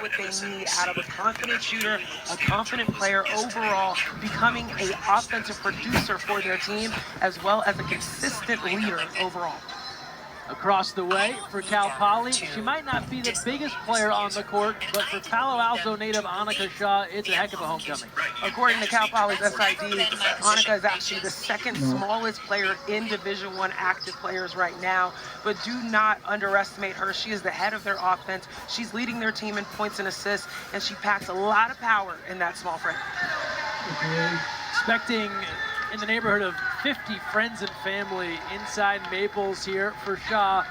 what they need out of a confident shooter, a confident player overall, becoming an offensive producer for their team, as well as a consistent leader overall. Across the way for Cal Poly, she might not be the biggest player on the court, but for Palo Alto native Annika Shaw, it's a heck of a homecoming. According to Cal Poly's SID, Annika is actually the second smallest player in Division I active players right now, but do not underestimate her. She is the head of their offense. She's leading their team in points and assists, and she packs a lot of power in that small frame. Expecting in the neighborhood of 50 friends and family inside Maples here for Shaw.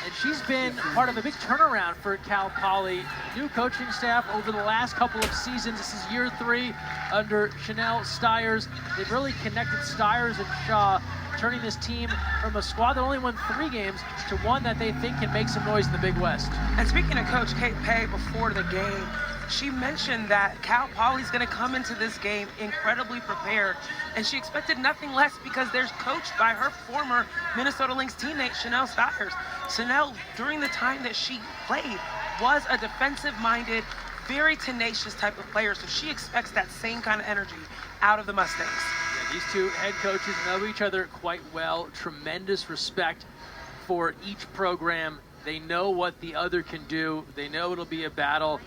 And she's been part of a big turnaround for Cal Poly. New coaching staff over the last couple of seasons. This is year 3 under Chanel Stiers. They've really connected Stiers and Shaw, turning this team from a squad that only won 3 games to one that they think can make some noise in the Big West. And speaking of Coach Kate Pay before the game, she mentioned that Cal Poly's going to come into this game incredibly prepared, and she expected nothing less because they're coached by her former Minnesota Lynx teammate, Chanel Stiers. Chanel, during the time that she played, was a defensive-minded, very tenacious type of player, so she expects that same kind of energy out of the Mustangs. Yeah, these two head coaches know each other quite well. Tremendous respect for each program. They know what the other can do. They know it'll be a battle.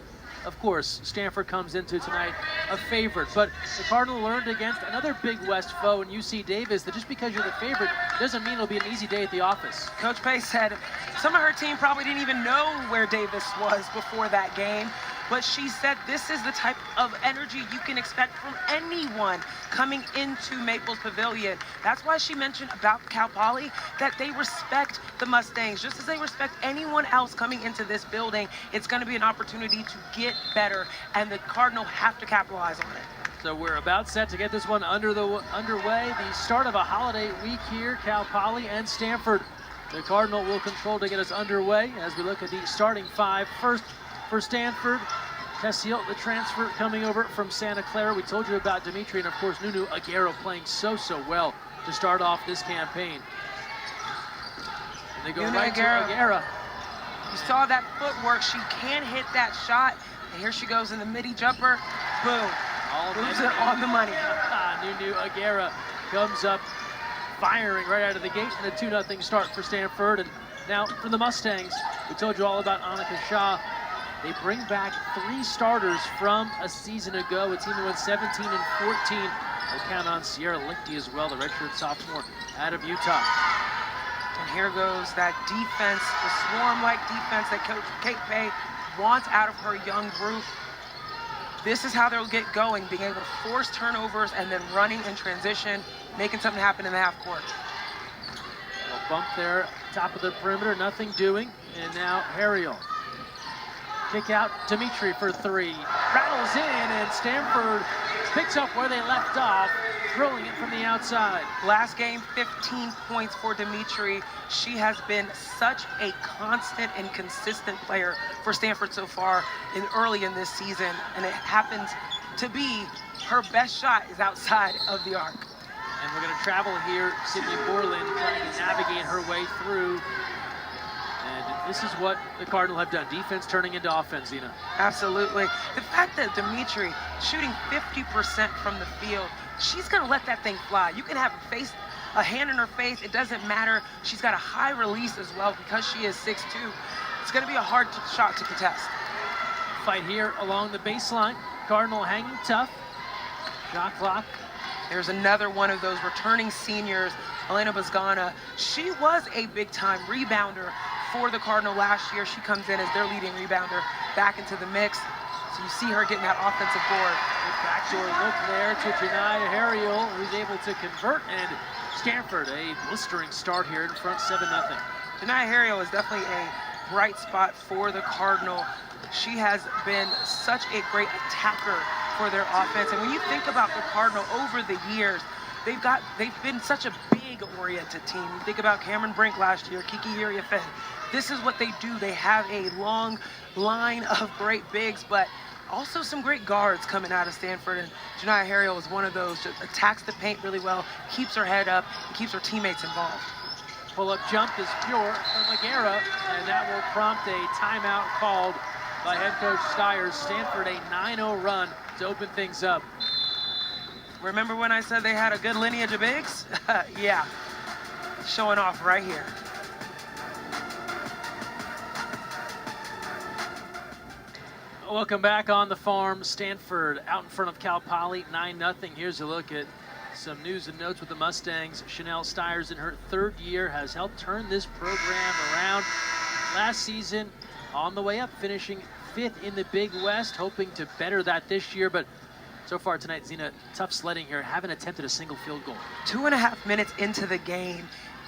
Of course, Stanford comes into tonight a favorite, but the Cardinal learned against another Big West foe in UC Davis that just because you're the favorite doesn't mean it'll be an easy day at the office. Coach Pace said some of her team probably didn't even know where Davis was before that game, but she said this is the type of energy you can expect from anyone coming into Maples Pavilion. That's why she mentioned about Cal Poly that they respect the Mustangs. Just as they respect anyone else coming into this building, it's going to be an opportunity to get better, and the Cardinal have to capitalize on it. So we're about set to get this one underway. The start of a holiday week here, Cal Poly and Stanford. The Cardinal will control to get us underway as we look at the starting 5. First for Stanford, Tessiel, the transfer coming over from Santa Clara. We told you about Dimitri, and of course Nunu Aguero playing so well to start off this campaign. And they go Nunu right Aguero. to Aguero. You saw that footwork. She can hit that shot. And here she goes in the midi jumper. Boom. Moves it on the money. Nunu Aguero comes up firing right out of the gate, and a 2-0 start for Stanford. And now for the Mustangs, we told you all about Annika Shaw. They bring back 3 starters from a season ago, a team that went 17 and 14. We'll count on Sierra Lichty as well, the redshirt sophomore out of Utah. And here goes that defense, the swarm-like defense that Coach Kate Pay wants out of her young group. This is how they'll get going, being able to force turnovers and then running in transition, making something happen in the half court. A bump there, top of the perimeter, nothing doing. And now Harriel. Kick out, Dimitri for 3. Rattles in, and Stanford picks up where they left off, drilling it from the outside. Last game, 15 points for Dimitri. She has been such a constant and consistent player for Stanford so far early in this season, and it happens to be her best shot is outside of the arc. And we're going to travel here, Sydney Borland trying to navigate her way through. And this is what the Cardinal have done. Defense turning into offense, Zena. Absolutely. The fact that Dimitri shooting 50% from the field, she's going to let that thing fly. You can have a hand in her face. It doesn't matter. She's got a high release as well because she is 6'2". It's going to be a hard shot to contest. Fight here along the baseline. Cardinal hanging tough. Shot clock. There's another one of those returning seniors, Elena Bazgana. She was a big-time rebounder for the Cardinal last year. She comes in as their leading rebounder back into the mix. So you see her getting that offensive board. Good backdoor look there to Janiyah Harriel, who's able to convert, and Stanford a blistering start here in front 7-0. Janiyah Harriel is definitely a bright spot for the Cardinal. She has been such a great attacker for their offense. And when you think about the Cardinal over the years, they've been such a big-oriented team. You think about Cameron Brink last year, Kiki Iriafe. This is what they do. They have a long line of great bigs, but also some great guards coming out of Stanford. And Janiyah Harriel is one of those, just attacks the paint really well, keeps her head up, and keeps her teammates involved. Pull-up jump is pure from Aguero, and that will prompt a timeout called by head coach Stiers. Stanford a 9-0 run to open things up. Remember when I said they had a good lineage of bigs? Yeah, showing off right here. Welcome back on the farm. Stanford out in front of Cal Poly, 9-0. Here's a look at some news and notes with the Mustangs. Chanel Stiers, in her 3rd year, has helped turn this program around. Last season, on the way up, finishing 5th in the Big West, hoping to better that this year. But so far tonight, Zena, tough sledding here. Haven't attempted a single field goal. 2.5 minutes into the game,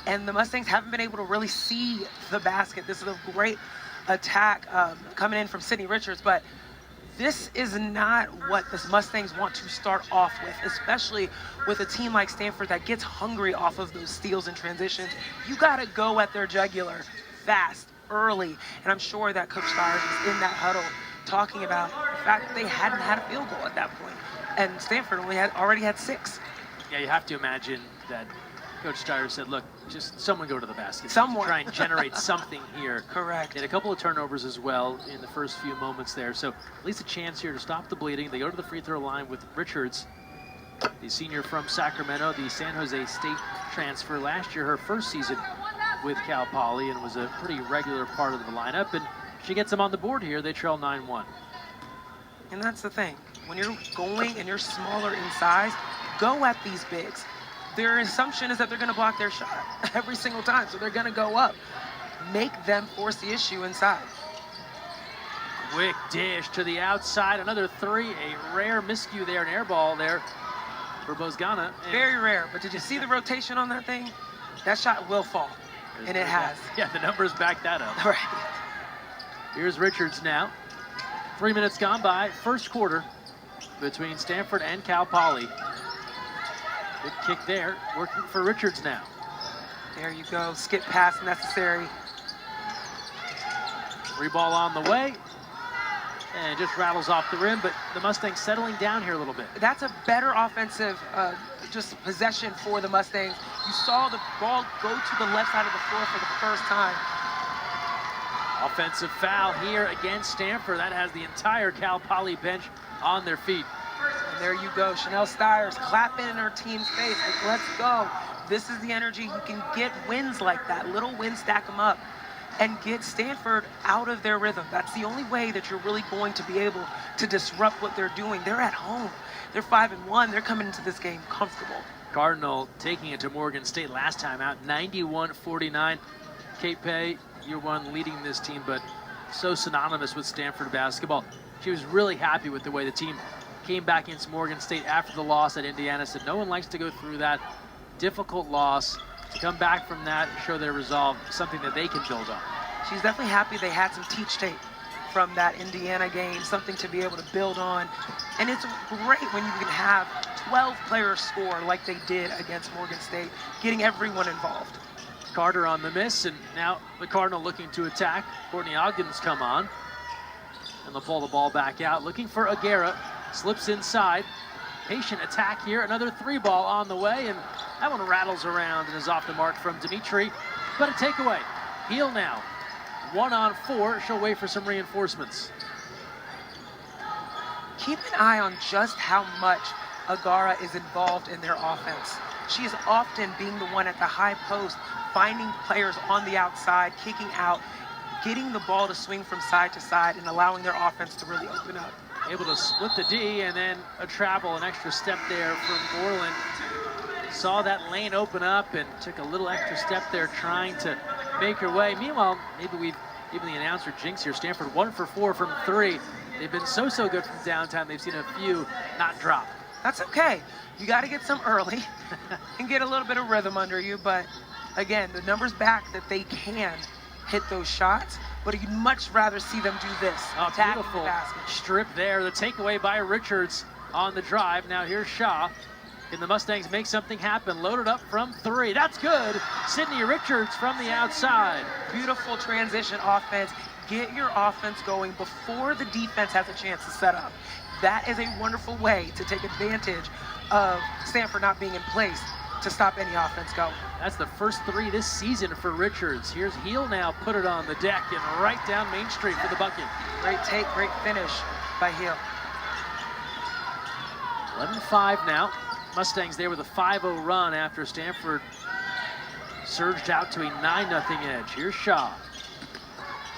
and the Mustangs haven't been able to really see the basket. This is a great attack coming in from Sydney Richards, but this is not what the Mustangs want to start off with, especially with a team like Stanford that gets hungry off of those steals and transitions. You got to go at their jugular fast, early, and I'm sure that Coach Stiers was in that huddle talking about the fact that they hadn't had a field goal at that point, and Stanford already had 6. Yeah, you have to imagine that Coach Stiers said, look, just someone go to the basket. Someone. Try and generate something here. Correct. And a couple of turnovers as well in the first few moments there. So at least a chance here to stop the bleeding. They go to the free throw line with Richards, the senior from Sacramento, the San Jose State transfer last year, her first season with Cal Poly, and was a pretty regular part of the lineup. And she gets them on the board here. They trail 9-1. And that's the thing. When you're going and you're smaller in size, go at these bigs. Their assumption is that they're going to block their shot every single time, so they're going to go up. Make them force the issue inside. Quick dish to the outside, another 3, a rare miscue there, an air ball there for Bozgana. Very rare, but did you see the rotation on that thing? That shot will fall, and it has. Yeah, the numbers back that up. Right. Here's Richards now. 3 minutes gone by, first quarter between Stanford and Cal Poly. Good kick there, working for Richards now. There you go, skip pass necessary. 3 ball on the way, and just rattles off the rim, but the Mustangs settling down here a little bit. That's a better offensive just possession for the Mustangs. You saw the ball go to the left side of the floor for the first time. Offensive foul here against Stanford. That has the entire Cal Poly bench on their feet. And there you go, Chanel Stiers clapping in her team's face. Like, let's go. This is the energy. You can get wins like that. Little wins, stack them up, and get Stanford out of their rhythm. That's the only way that you're really going to be able to disrupt what they're doing. They're at home. They're 5-1. They're coming into this game comfortable. Cardinal taking it to Morgan State last time out, 91-49. Kate Pay, year 1 leading this team, but so synonymous with Stanford basketball. She was really happy with the way the team came back against Morgan State after the loss at Indiana. Said no one likes to go through that difficult loss. To come back from that and show their resolve, something that they can build on. She's definitely happy they had some teach tape from that Indiana game, something to be able to build on. And it's great when you can have 12 players score like they did against Morgan State, getting everyone involved. Carter on the miss, and now the Cardinal looking to attack. Courtney Ogden's come on, and they'll pull the ball back out, looking for Aguera. Slips inside. Patient attack here. Another 3 ball on the way, and that one rattles around and is off the mark from Dimitri. But a takeaway. Heel now. 1 on 4. She'll wait for some reinforcements. Keep an eye on just how much Aguera is involved in their offense. She is often being the one at the high post, finding players on the outside, kicking out, getting the ball to swing from side to side, and allowing their offense to really open up. Able to split the D, and then a travel, an extra step there from Borland. Saw that lane open up and took a little extra step there trying to make her way. Meanwhile, maybe we've even the announcer jinx here. Stanford 1 for 4 from 3. They've been so good from downtown. They've seen a few not drop. That's okay. You got to get some early and get a little bit of rhythm under you. But again, the numbers back that they can hit those shots, but you'd much rather see them do this. Oh, beautiful strip there. The takeaway by Richards on the drive. Now here's Shaw. Can the Mustangs make something happen? Loaded up from 3. That's good. Sydney Richards from the outside. Beautiful transition offense. Get your offense going before the defense has a chance to set up. That is a wonderful way to take advantage of Stanford not being in place. to stop any offense going. That's the first 3 this season for Richards. Here's Heel now, put it on the deck and right down Main Street for the bucket. Great take, great finish by Heel. 11-5 now. Mustangs there with a 5-0 run after Stanford surged out to a 9-0 edge. Here's Shaw.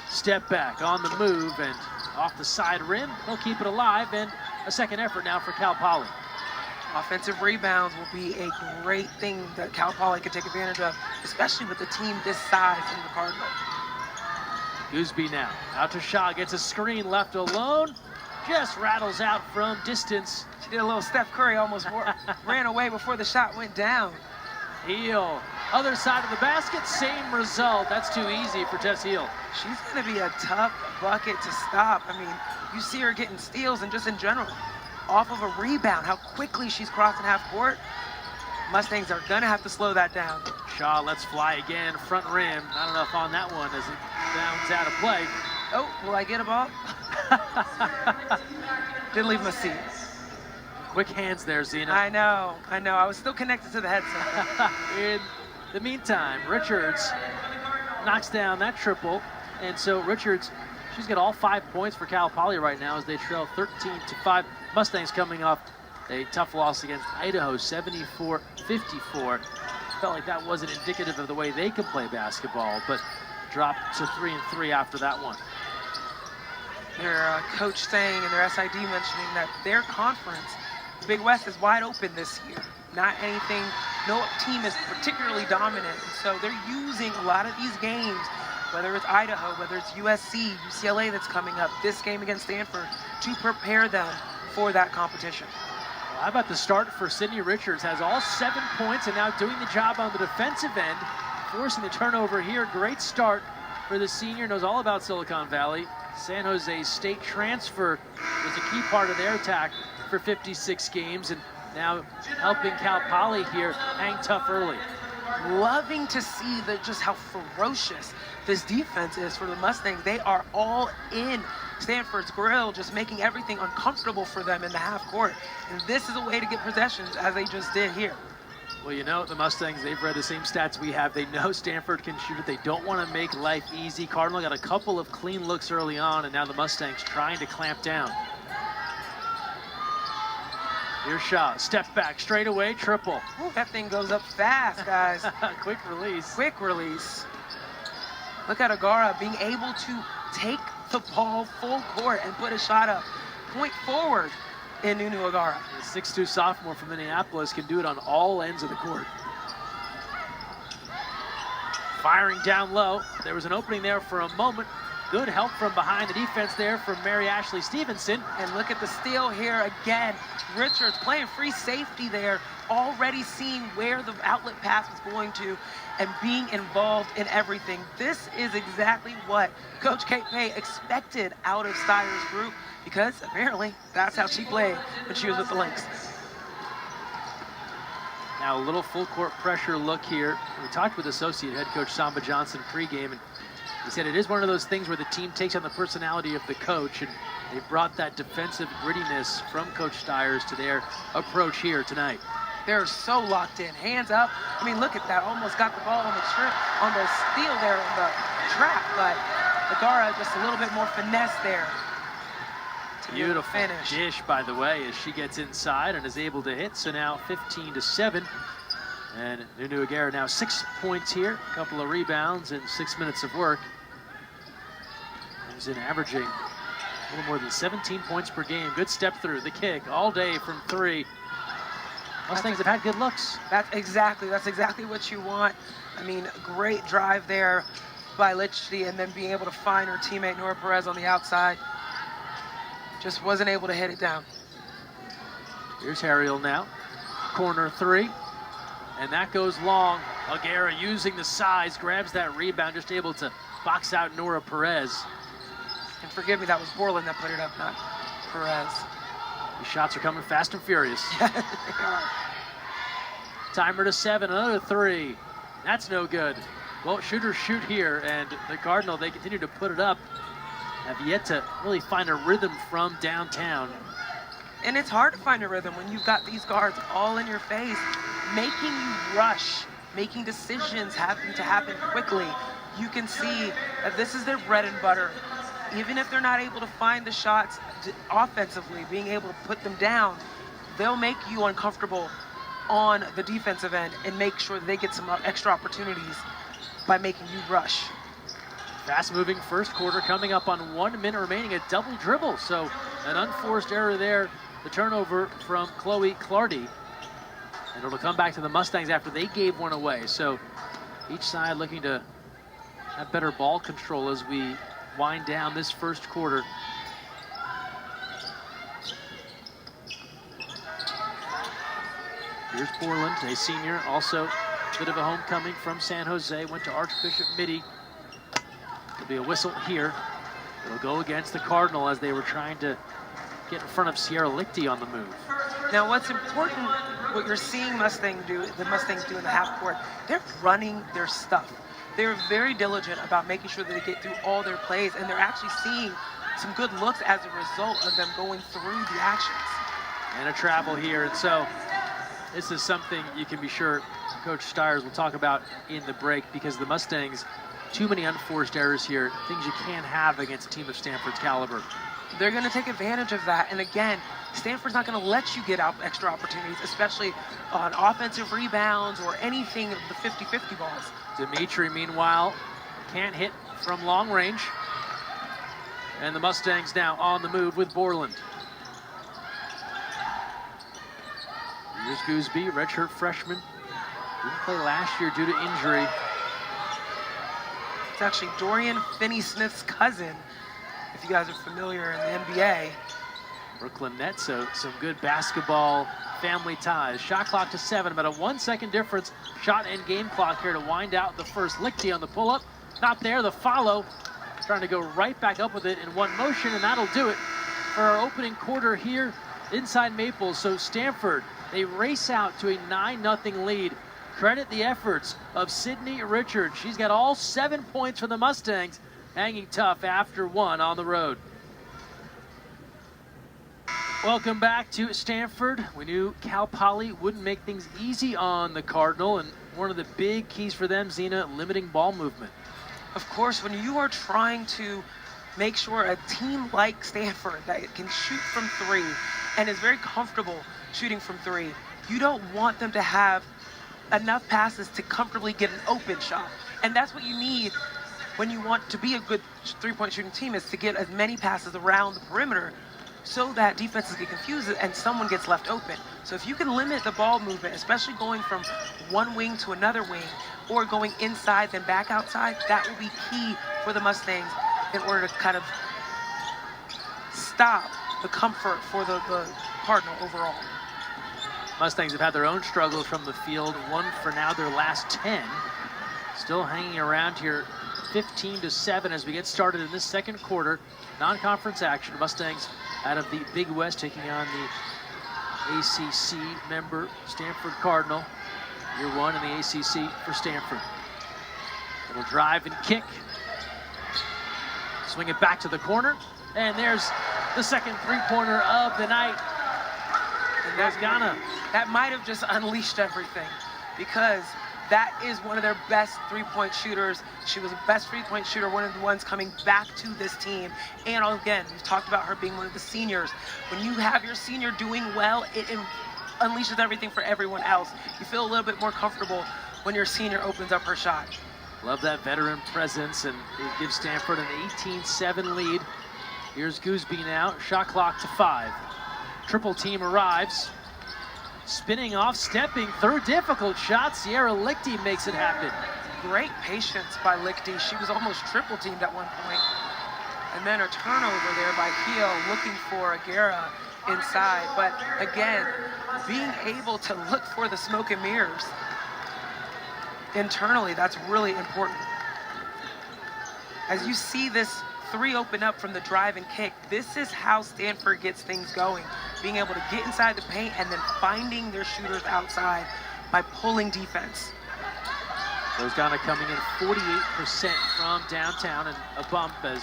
Step back on the move and off the side rim. They'll keep it alive, and a second effort now for Cal Poly. Offensive rebounds will be a great thing that Cal Poly could take advantage of, especially with a team this size in the Cardinal. Gooseby now, out to Shaw, gets a screen left alone. Just rattles out from distance. She did a little Steph Curry, almost ran away before the shot went down. Heel, other side of the basket, same result. That's too easy for Tess Heel. She's gonna be a tough bucket to stop. I mean, you see her getting steals and just in general, off of a rebound, how quickly she's crossing half court. Mustangs are gonna have to slow that down. Shaw lets fly again, front rim. Not enough on that one as it bounds out of play. Oh, will I get a ball? Didn't leave my seat. Quick hands there, Zena. I know. I was still connected to the headset. In the meantime, Richards knocks down that triple. And so Richards, she's got all 5 points for Cal Poly right now as they trail 13-5. Mustangs coming off a tough loss against Idaho, 74-54. Felt like that wasn't indicative of the way they can play basketball, but dropped to 3-3 after that one. Their coach saying and their SID mentioning that their conference, the Big West, is wide open this year. Not anything, no team is particularly dominant. And so they're using a lot of these games, whether it's Idaho, whether it's USC, UCLA that's coming up, this game against Stanford, to prepare them for that competition. Well, how about the start for Sydney Richards? Has all 7 points and now doing the job on the defensive end, forcing the turnover here. Great start for the senior, knows all about Silicon Valley. San Jose State transfer was a key part of their attack for 56 games, and now helping Cal Poly here hang tough early. Loving to see just how ferocious this defense is for the Mustangs. They are all in Stanford's grill, just making everything uncomfortable for them in the half court. And this is a way to get possessions, as they just did here. Well, you know, the Mustangs, they've read the same stats we have. They know Stanford can shoot it. They don't want to make life easy. Cardinal got a couple of clean looks early on, and now the Mustangs trying to clamp down. Here's Shaw, step back, straight away, triple. Ooh, that thing goes up fast, guys. Quick release. Quick release. Look at Agara being able to take the ball full court and put a shot up. Point forward in Nunu Agara. The 6'2" sophomore from Minneapolis can do it on all ends of the court. Firing down low. There was an opening there for a moment. Good help from behind the defense there from Mary Ashley Stevenson. And look at the steal here again. Richards playing free safety there, already seeing where the outlet pass was going to and being involved in everything. This is exactly what Coach Kate Pay expected out of Steyer's group, because apparently that's how she played when she was with the Lynx. Now a little full court pressure look here. We talked with associate head coach Samba Johnson pregame, and he said it is one of those things where the team takes on the personality of the coach, and they brought that defensive grittiness from Coach Steyer's to their approach here tonight. They're so locked in, hands up. I mean, look at that, almost got the ball on the steal there on the trap, but Agara just a little bit more finesse there. Beautiful dish, by the way, as she gets inside and is able to hit. So now 15-7. And Nunu Agara now 6 points here, a couple of rebounds and 6 minutes of work. He's in averaging a little more than 17 points per game. Good step through, the kick all day from 3. Mustangs have had good looks. That's exactly what you want. I mean, great drive there by Lichty, and then being able to find her teammate Nora Perez on the outside. Just wasn't able to hit it down. Here's Harriel now, corner 3, and that goes long. Agara using the size, grabs that rebound, just able to box out Nora Perez. And forgive me, that was Borland that put it up, not Perez. These shots are coming fast and furious. Yeah, they are. Timer to 7, another 3. That's no good. Well, shooters shoot here, and the Cardinal, they continue to put it up. Have yet to really find a rhythm from downtown. And it's hard to find a rhythm when you've got these guards all in your face, making you rush, making decisions having to happen quickly. You can see that this is their bread and butter. Even if they're not able to find the shots offensively, being able to put them down, they'll make you uncomfortable on the defensive end and make sure they get some extra opportunities by making you rush. Fast-moving first quarter coming up on 1 minute remaining, a double dribble. So an unforced error there, the turnover from Chloe Clardy. And it'll come back to the Mustangs after they gave one away. So each side looking to have better ball control as we wind down this first quarter. Here's Borland, a senior, also a bit of a homecoming from San Jose, went to Archbishop Mitty. There'll be a whistle here. It'll go against the Cardinal as they were trying to get in front of Sierra Lichty on the move. Now what's important, what you're seeing the Mustangs do in the half court, they're running their stuff. They're very diligent about making sure that they get through all their plays, and they're actually seeing some good looks as a result of them going through the actions. And a travel here, and so this is something you can be sure Coach Stiers will talk about in the break, because the Mustangs, too many unforced errors here, things you can't have against a team of Stanford's caliber. They're going to take advantage of that, and again, Stanford's not going to let you get out extra opportunities, especially on offensive rebounds or anything of the 50-50 balls. Dimitri, meanwhile, can't hit from long range. And the Mustangs now on the move with Borland. Here's Gooseby, redshirt freshman. Didn't play last year due to injury. It's actually Dorian Finney-Smith's cousin, if you guys are familiar in the NBA. Brooklyn Nets, so some good basketball family ties. Shot clock to 7, about a 1 second difference. Shot and game clock here to wind out the first. Lichty on the pull-up, not there, the follow. Trying to go right back up with it in one motion, and that'll do it for our opening quarter here inside Maples. So Stanford, they race out to a 9-0 lead. Credit the efforts of Sydney Richards. She's got all 7 points for the Mustangs, hanging tough after one on the road. Welcome back to Stanford. We knew Cal Poly wouldn't make things easy on the Cardinal, and one of the big keys for them, Zena, limiting ball movement. Of course, when you are trying to make sure a team like Stanford that can shoot from three and is very comfortable shooting from three, you don't want them to have enough passes to comfortably get an open shot. And that's what you need when you want to be a good three-point shooting team, is to get as many passes around the perimeter so that defenses get confused and someone gets left open. So if you can limit the ball movement, especially going from one wing to another wing or going inside then back outside, that will be key for the Mustangs in order to kind of stop the comfort for the Cardinal overall. Mustangs have had their own struggles from the field, one for now their last 10. Still hanging around here, 15-7 as we get started in this second quarter. Non-conference action. Mustangs out of the Big West taking on the ACC member Stanford Cardinal. Year one in the ACC for Stanford. Little drive and kick. Swing it back to the corner. And there's the second three-pointer of the night. And there's Ghana. That might have just unleashed everything, because that is one of their best three-point shooters. She was the best three-point shooter, one of the ones coming back to this team. And again, we've talked about her being one of the seniors. When you have your senior doing well, it unleashes everything for everyone else. You feel a little bit more comfortable when your senior opens up her shot. Love that veteran presence, and it gives Stanford an 18-7 lead. Here's Gooseby now, shot clock to 5. Triple team arrives. Spinning off, stepping through, difficult shot. Sierra Lichty makes it happen. Great patience by Lichty. She was almost triple teamed at one point. And then a turnover there by Heel, looking for Aguera inside. But again, being able to look for the smoke and mirrors internally, that's really important. As you see this three open up from the drive and kick, this is how Stanford gets things going. Being able to get inside the paint and then finding their shooters outside by pulling defense. Those Ghana coming in 48% from downtown, and a bump as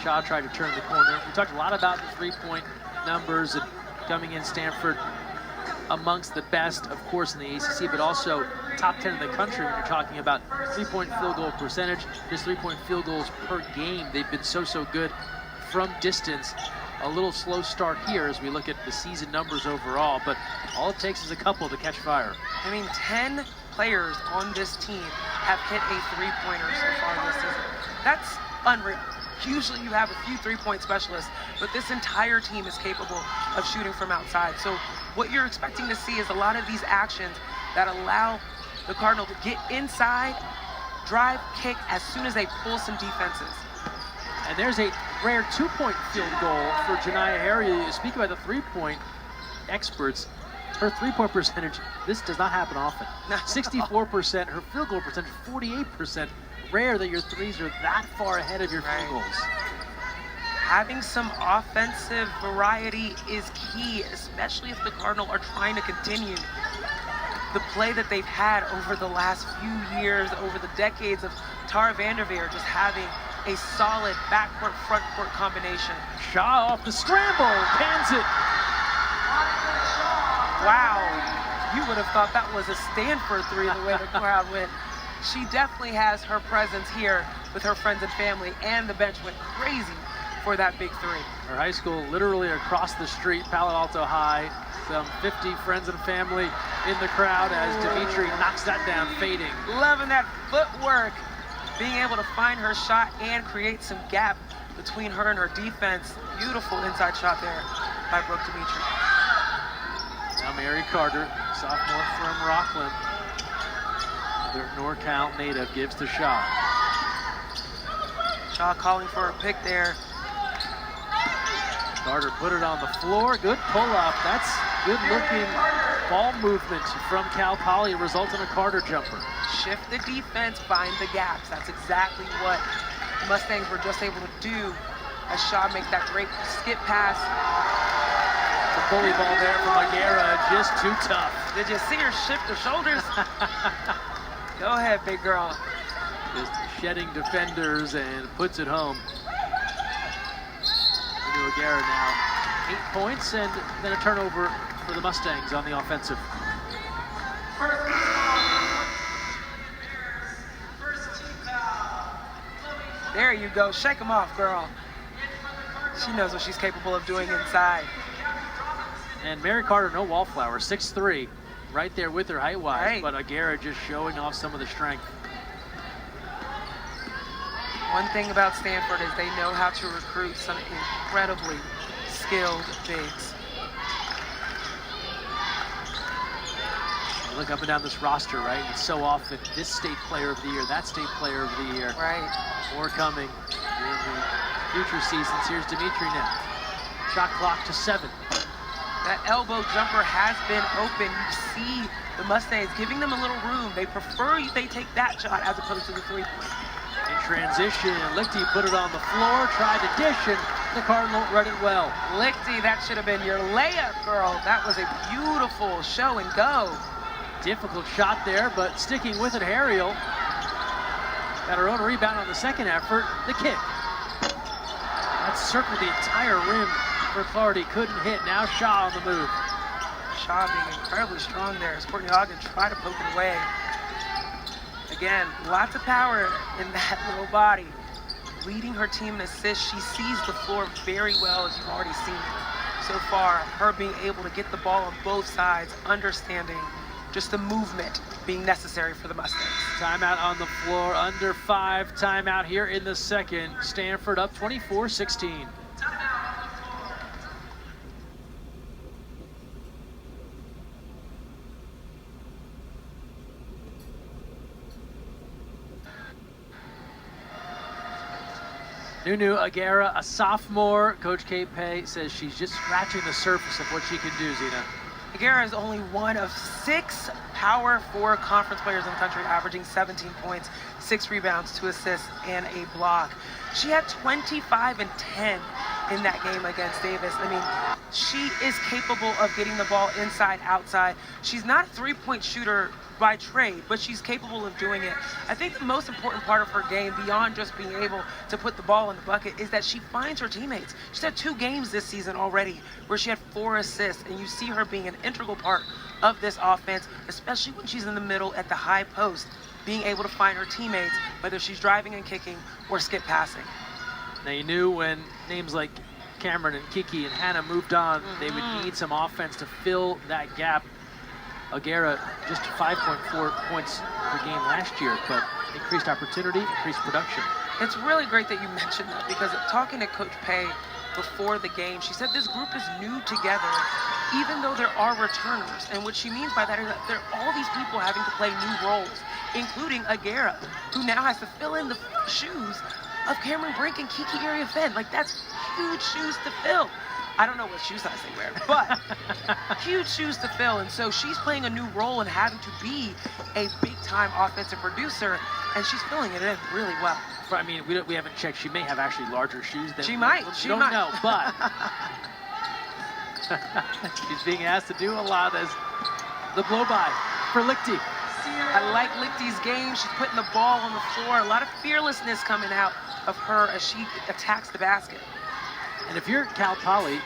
Shaw tried to turn the corner. We talked a lot about the three-point numbers and coming in Stanford amongst the best, of course, in the ACC, but also top 10 in the country when you're talking about three-point field goal percentage, just three-point field goals per game. They've been so good from distance. A little slow start here as we look at the season numbers overall, but all it takes is a couple to catch fire. I mean, 10 players on this team have hit a three-pointer so far this season. That's unreal. Usually you have a few three-point specialists, but this entire team is capable of shooting from outside. So what you're expecting to see is a lot of these actions that allow the Cardinal to get inside, drive, kick as soon as they pull some defenses. And there's a rare two-point field goal for Janiyah Harry. You speak about the three-point experts. Her three-point percentage, this does not happen often. 64%, her field goal percentage, 48%. Rare that your threes are that far ahead of your field goals. Having some offensive variety is key, especially if the Cardinal are trying to continue the play that they've had over the last few years, over the decades of Tara Vanderveer just having a solid backcourt, frontcourt combination. Shaw off the scramble, pans it. Wow, you would have thought that was a Stanford three the way the crowd went. She definitely has her presence here with her friends and family, and the bench went crazy for that big three. Her high school literally across the street, Palo Alto High. Some 50 friends and family in the crowd as Dimitri knocks that down, fading. Loving that footwork, being able to find her shot and create some gap between her and her defense. Beautiful inside shot there by Brooke Dimitri. Now Mary Carter, sophomore from Rockland. Their NorCal native gives to Shaw. Shaw calling for a pick there. Carter put it on the floor. Good pull-up. That's good-looking ball movement from Cal Poly. It results in a Carter jumper. Shift the defense, find the gaps. That's exactly what the Mustangs were just able to do as Shaw makes that great skip pass. The bully ball there from Aguera, just too tough. Did you see her shift her shoulders? Go ahead, big girl. Just shedding defenders and puts it home. Into Aguera now. 8 points and then a turnover for the Mustangs on the offensive. There you go. Shake them off, girl. She knows what she's capable of doing inside. And Mary Carter, no wallflower, 6'3", right there with her height-wise, but Aguera just showing off some of the strength. One thing about Stanford is they know how to recruit some incredibly skilled bigs. You look up and down this roster, right? It's so often this state player of the year, that state player of the year. Right. More coming in the future seasons. Here's Dimitri now. Shot clock to 7. That elbow jumper has been open. You see the Mustangs giving them a little room. They prefer they take that shot as opposed to the three-point. In transition, Lichty put it on the floor, tried to dish, and the Cardinal read it well. Lichty, that should have been your layup, girl. That was a beautiful show and go. Difficult shot there, but sticking with it, Harriel got her own rebound on the second effort. The kick. That's circled the entire rim for Clardy, couldn't hit. Now Shaw on the move. Shaw being incredibly strong there as Courtney Ogden tried to poke it away. Again, lots of power in that little body. Leading her team in assists. She sees the floor very well, as you've already seen so far. Her being able to get the ball on both sides, understanding just the movement being necessary for the Mustangs. Timeout on the floor, under 5. Timeout here in the second. Stanford up 24-16. Nunu Aguera, a sophomore. Coach Kate Pay says she's just scratching the surface of what she can do, Zena. Aguera is only one of 6 Power 4 conference players in the country, averaging 17 points, 6 rebounds, 2 assists, and a block. She had 25 and 10 in that game against Davis. I mean, she is capable of getting the ball inside, outside. She's not a three-point shooter by trade, but she's capable of doing it. I think the most important part of her game, beyond just being able to put the ball in the bucket, is that she finds her teammates. She's had 2 games this season already where she had 4 assists, and you see her being an integral part of this offense, especially when she's in the middle at the high post, being able to find her teammates, whether she's driving and kicking or skip passing. Now, you knew when names like Cameron and Kiki and Hannah moved on, they would need some offense to fill that gap. O'Gara just 5.4 points per game last year, but increased opportunity, increased production. It's really great that you mentioned that, because talking to Coach Pay before the game, she said this group is new together, even though there are returners. And what she means by that is that there are all these people having to play new roles, including O'Gara, who now has to fill in the shoes of Cameron Brink and Kiki Iriafen. Like, that's huge shoes to fill. I don't know what shoe size they wear, but huge shoes to fill. And so she's playing a new role and having to be a big-time offensive producer, and she's filling it in really well. I mean, we haven't checked. She may have actually larger shoes than she might. We don't know, but she's being asked to do a lot as the blow-by for Lichty. I like Lichty's game. She's putting the ball on the floor. A lot of fearlessness coming out of her as she attacks the basket. And if you're Cal Poly,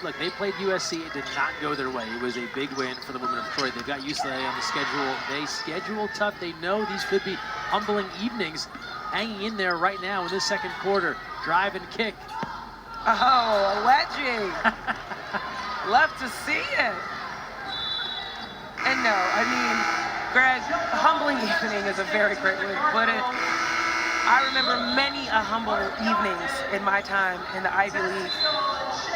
look, they played USC. It did not go their way. It was a big win for the women of Troy. They've got UCLA on the schedule. They schedule tough. They know these could be humbling evenings. Hanging in there right now in this second quarter. Drive and kick. Oh, a wedgie. Love to see it. And no, I mean, Greg, humbling evening is a very great way to put it. I remember many a humble evenings in my time in the Ivy League,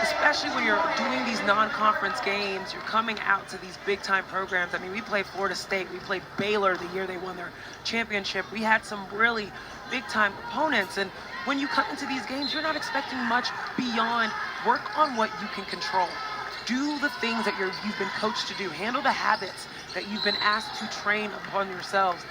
especially when you're doing these non-conference games, you're coming out to these big-time programs. I mean, we played Florida State, we played Baylor the year they won their championship. We had some really big-time opponents, and when you come into these games, you're not expecting much beyond work on what you can control. Do the things that you've been coached to do. Handle the habits that you've been asked to train upon yourselves,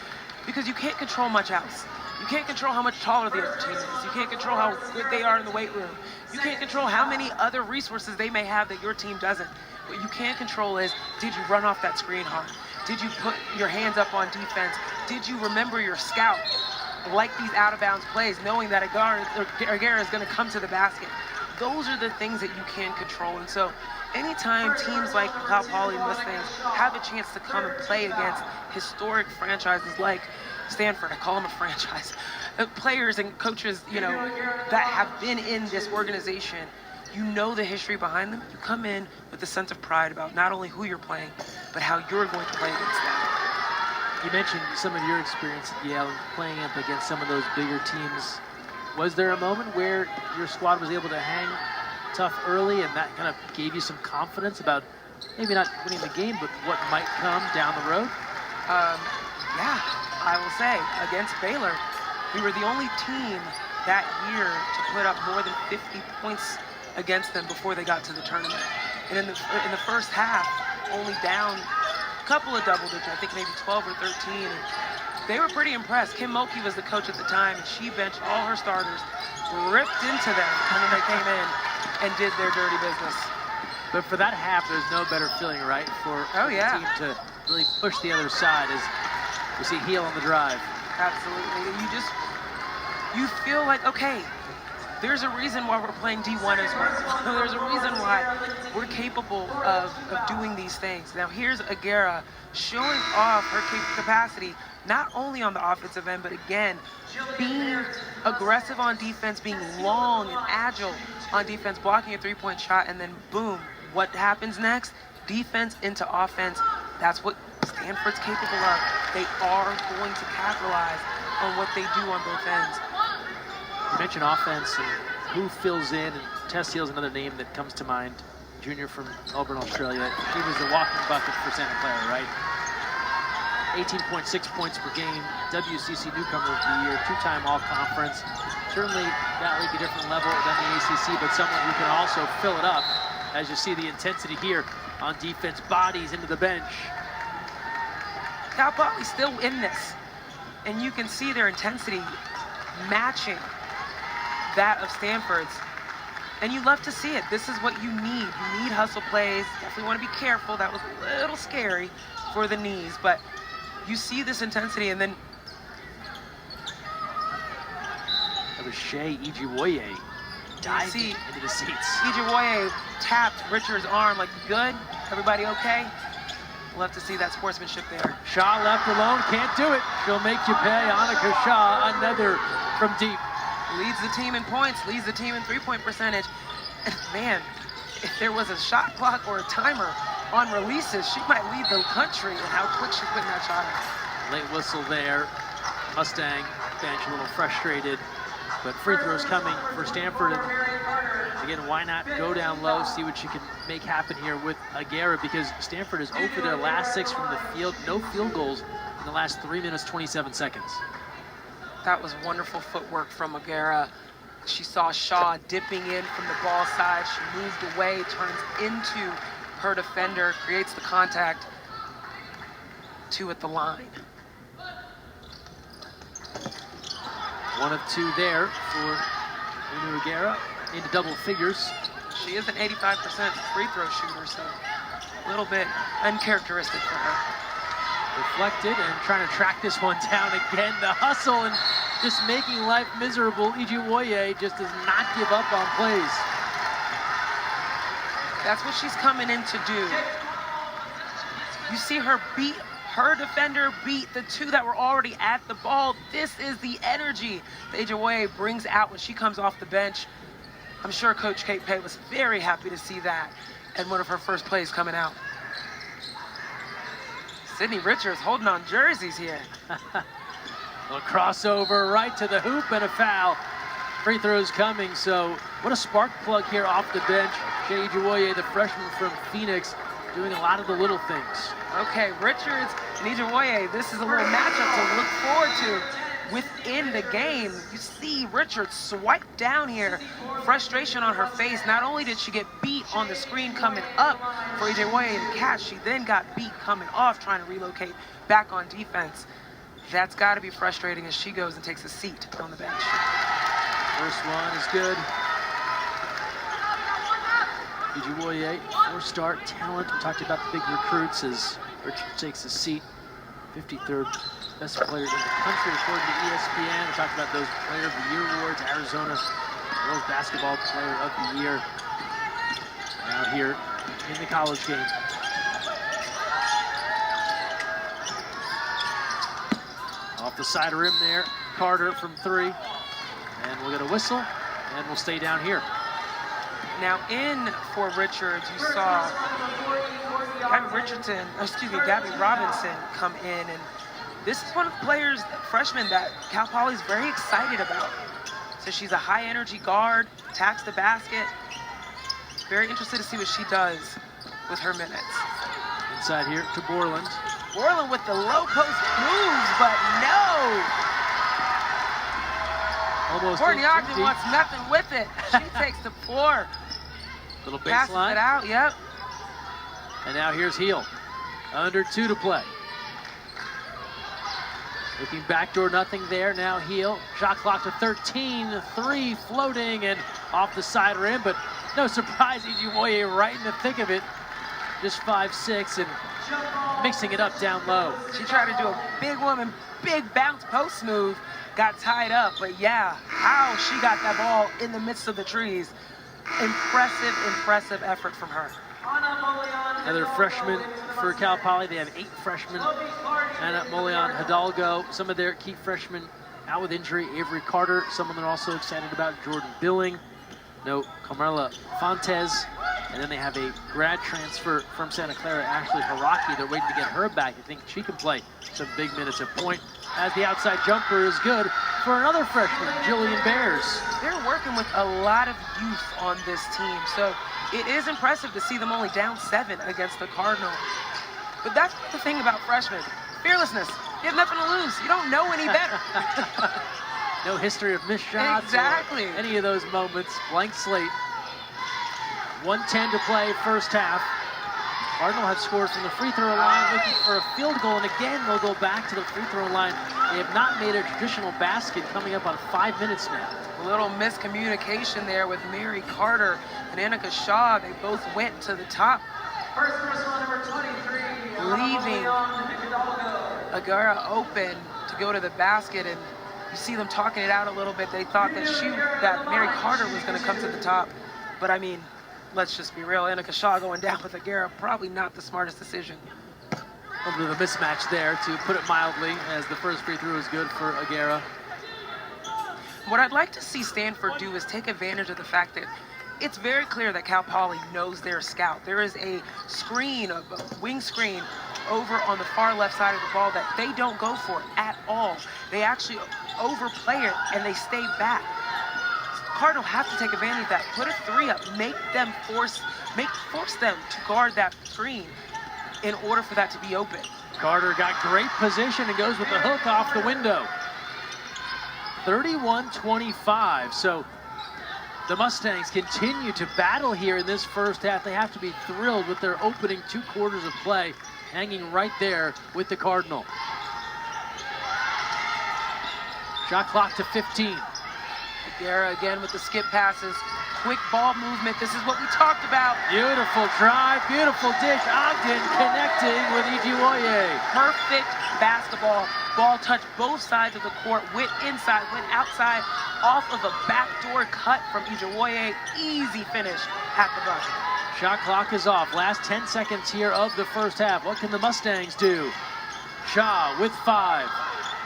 because you can't control much else. You can't control how much taller the other team is. You can't control how good they are in the weight room. You can't control how many other resources they may have that your team doesn't. What you can control is, did you run off that screen hard? Did you put your hands up on defense? Did you remember your scout? Like these out-of-bounds plays, knowing that O'Gara is going to come to the basket. Those are the things that you can control. And so anytime teams like Cal Poly Mustangs have a chance to come and play against historic franchises like Stanford, I call them a franchise, players and coaches, you know, that have been in this organization, you know the history behind them. You come in with a sense of pride about not only who you're playing, but how you're going to play against them. You mentioned some of your experience at Yale playing up against some of those bigger teams. Was there a moment where your squad was able to hang tough early and that kind of gave you some confidence about maybe not winning the game, but what might come down the road? Yeah, I will say, against Baylor, we were the only team that year to put up more than 50 points against them before they got to the tournament. And in the first half, only down a couple of double digits, I think maybe 12 or 13. And they were pretty impressed. Kim Mulkey was the coach at the time, and she benched all her starters, ripped into them, and then they came in and did their dirty business. But for that half, there's no better feeling, right, for the team to really push the other side as we see Heel on the drive. Absolutely. You feel like, okay, there's a reason why we're playing D1 as well. There's a reason why we're capable of doing these things. Now here's O'Gara showing off her capacity, not only on the offensive end, but again, being aggressive on defense, being long and agile on defense, blocking a three-point shot, and then boom, what happens next? Defense into offense. That's what Stanford's capable of. They are going to capitalize on what they do on both ends. You mentioned offense and who fills in, and Tess Heel's another name that comes to mind. Junior from Melbourne, Australia. She was a walking bucket for Santa Clara, right? 18.6 points per game, WCC Newcomer of the Year, two-time All-Conference. Certainly that league a different level than the ACC, but someone who can also fill it up, as you see the intensity here on defense, bodies into the bench. Cal Poly's still in this, and you can see their intensity matching that of Stanford's. And you love to see it. This is what you need. You need hustle plays. Definitely want to be careful. That was a little scary for the knees, but you see this intensity, and then that was Shea Ijiwoye diving into the seats. Ijiwoye tapped Richards' arm like, good? Everybody okay? Love to see that sportsmanship there. Shaw left alone, can't do it. She'll make you pay. Annika Shaw, another from deep. Leads the team in points, leads the team in three-point percentage. And man, if there was a shot clock or a timer on releases, she might lead the country in how quick she's putting that shot in. Late whistle there. Mustang bench a little frustrated, but free throws coming for Stanford. And again, why not go down low, see what she can make happen here with Aguera, because Stanford is over their last 6 from the field. No field goals in the last 3 minutes, 27 seconds. That was wonderful footwork from Aguera. She saw Shaw dipping in from the ball side. She moved away, turns into her defender, creates the contact. 2 at the line. 1 of 2 there for Inu Aguera into double figures. She is an 85% free throw shooter, so a little bit uncharacteristic for her. Deflected and trying to track this one down again. The hustle and just making life miserable. Ijiwoye just does not give up on plays. That's what she's coming in to do. You see her beat her defender, beat the 2 that were already at the ball. This is the energy that Ijiwoye brings out when she comes off the bench. I'm sure Coach Kate Pay was very happy to see that and one of her first plays coming out. Sydney Richards holding on jerseys here. A crossover right to the hoop and a foul. Free throws coming, so what a spark plug here off the bench. Shea Ijiwoye, the freshman from Phoenix, doing a lot of the little things. Okay, Richards and Ijiwoye, this is a little matchup to look forward to within the game. You see Richards swipe down here, frustration on her face. Not only did she get beat on the screen coming up for Ijiwoye to catch, she then got beat coming off trying to relocate back on defense. That's got to be frustrating as she goes and takes a seat on the bench. First one is good. Ijiwoye, 4-star talent. We talked about the big recruits as Richard takes a seat. 53rd best player in the country according to ESPN. We talked about those Player of the Year awards. Arizona Girls Basketball Player of the Year. Now here in the college game. Off the side rim there, Carter from 3. And we'll get a whistle, and we'll stay down here. Now in for Richards, you saw Gabby Robinson come in, and this is one of the players, freshmen, that Cal Poly is very excited about. So she's a high energy guard, attacks the basket. Very interested to see what she does with her minutes. Inside here to Borland. Borland with the low post moves, but no! Almost Courtney Ogden wants nothing with it. She takes the floor. Little Passes baseline. it out, yep. And now here's Heel. Under 2 to play. Looking backdoor, nothing there. Now Heel. Shot clock to 13. 3 floating and off the side rim, but no surprise, Ijiwoye right in the thick of it. Just 5'6" and mixing it up down low. She tried to do a big woman, big bounce post move. Got tied up, but yeah, how she got that ball in the midst of the trees. Impressive, impressive effort from her. Another freshman for Cal Poly. They have 8 freshmen. Anna Molian Hidalgo, some of their key freshmen out with injury. Avery Carter, someone they're also excited about. Jordan Billing. No, Carmela Fontes. And then they have a grad transfer from Santa Clara, Ashley Haraki. They're waiting to get her back. I think she can play some big minutes at point. As the outside jumper is good for another freshman, Jillian Bears. They're working with a lot of youth on this team, so it is impressive to see them only down 7 against the Cardinal. But that's the thing about freshmen. Fearlessness. You have nothing to lose. You don't know any better. No history of missed shots. Exactly. Or any of those moments. Blank slate. 1:10 to play, first half. Cardinal have scored from the free throw line, looking for a field goal, and again they'll go back to the free throw line They have not made a traditional basket coming up on 5 minutes now. A little miscommunication there with Mary Carter and Annika Shaw. They both went to the top, First person, number 23, leaving Agara open to go to the basket, and you see them talking it out a little bit. They thought that Mary Carter was going to come to the top, but I mean, let's just be real. Annika Shaw going down with Agara, probably not the smartest decision. A little bit of a mismatch there, to put it mildly, as the first free throw is good for Agara. What I'd like to see Stanford do is take advantage of the fact that it's very clear that Cal Poly knows their scout. There is a screen, a wing screen over on the far left side of the ball that they don't go for at all. They actually overplay it and they stay back. Cardinal have to take advantage of that. Put a three up, force them to guard that screen in order for that to be open. Carter got great position and goes with the hook off the window. 31-25. So the Mustangs continue to battle here in this first half. They have to be thrilled with their opening 2 quarters of play, hanging right there with the Cardinal. Shot clock to 15. Agara again with the skip passes. Quick ball movement. This is what we talked about. Beautiful drive, beautiful dish. Ogden connecting with Ijiwoye. Perfect basketball. Ball touched both sides of the court, went inside, went outside, off of a backdoor cut from Ijiwoye. Easy finish at the bucket. Shot clock is off. Last 10 seconds here of the first half. What can the Mustangs do? Shaw with 5,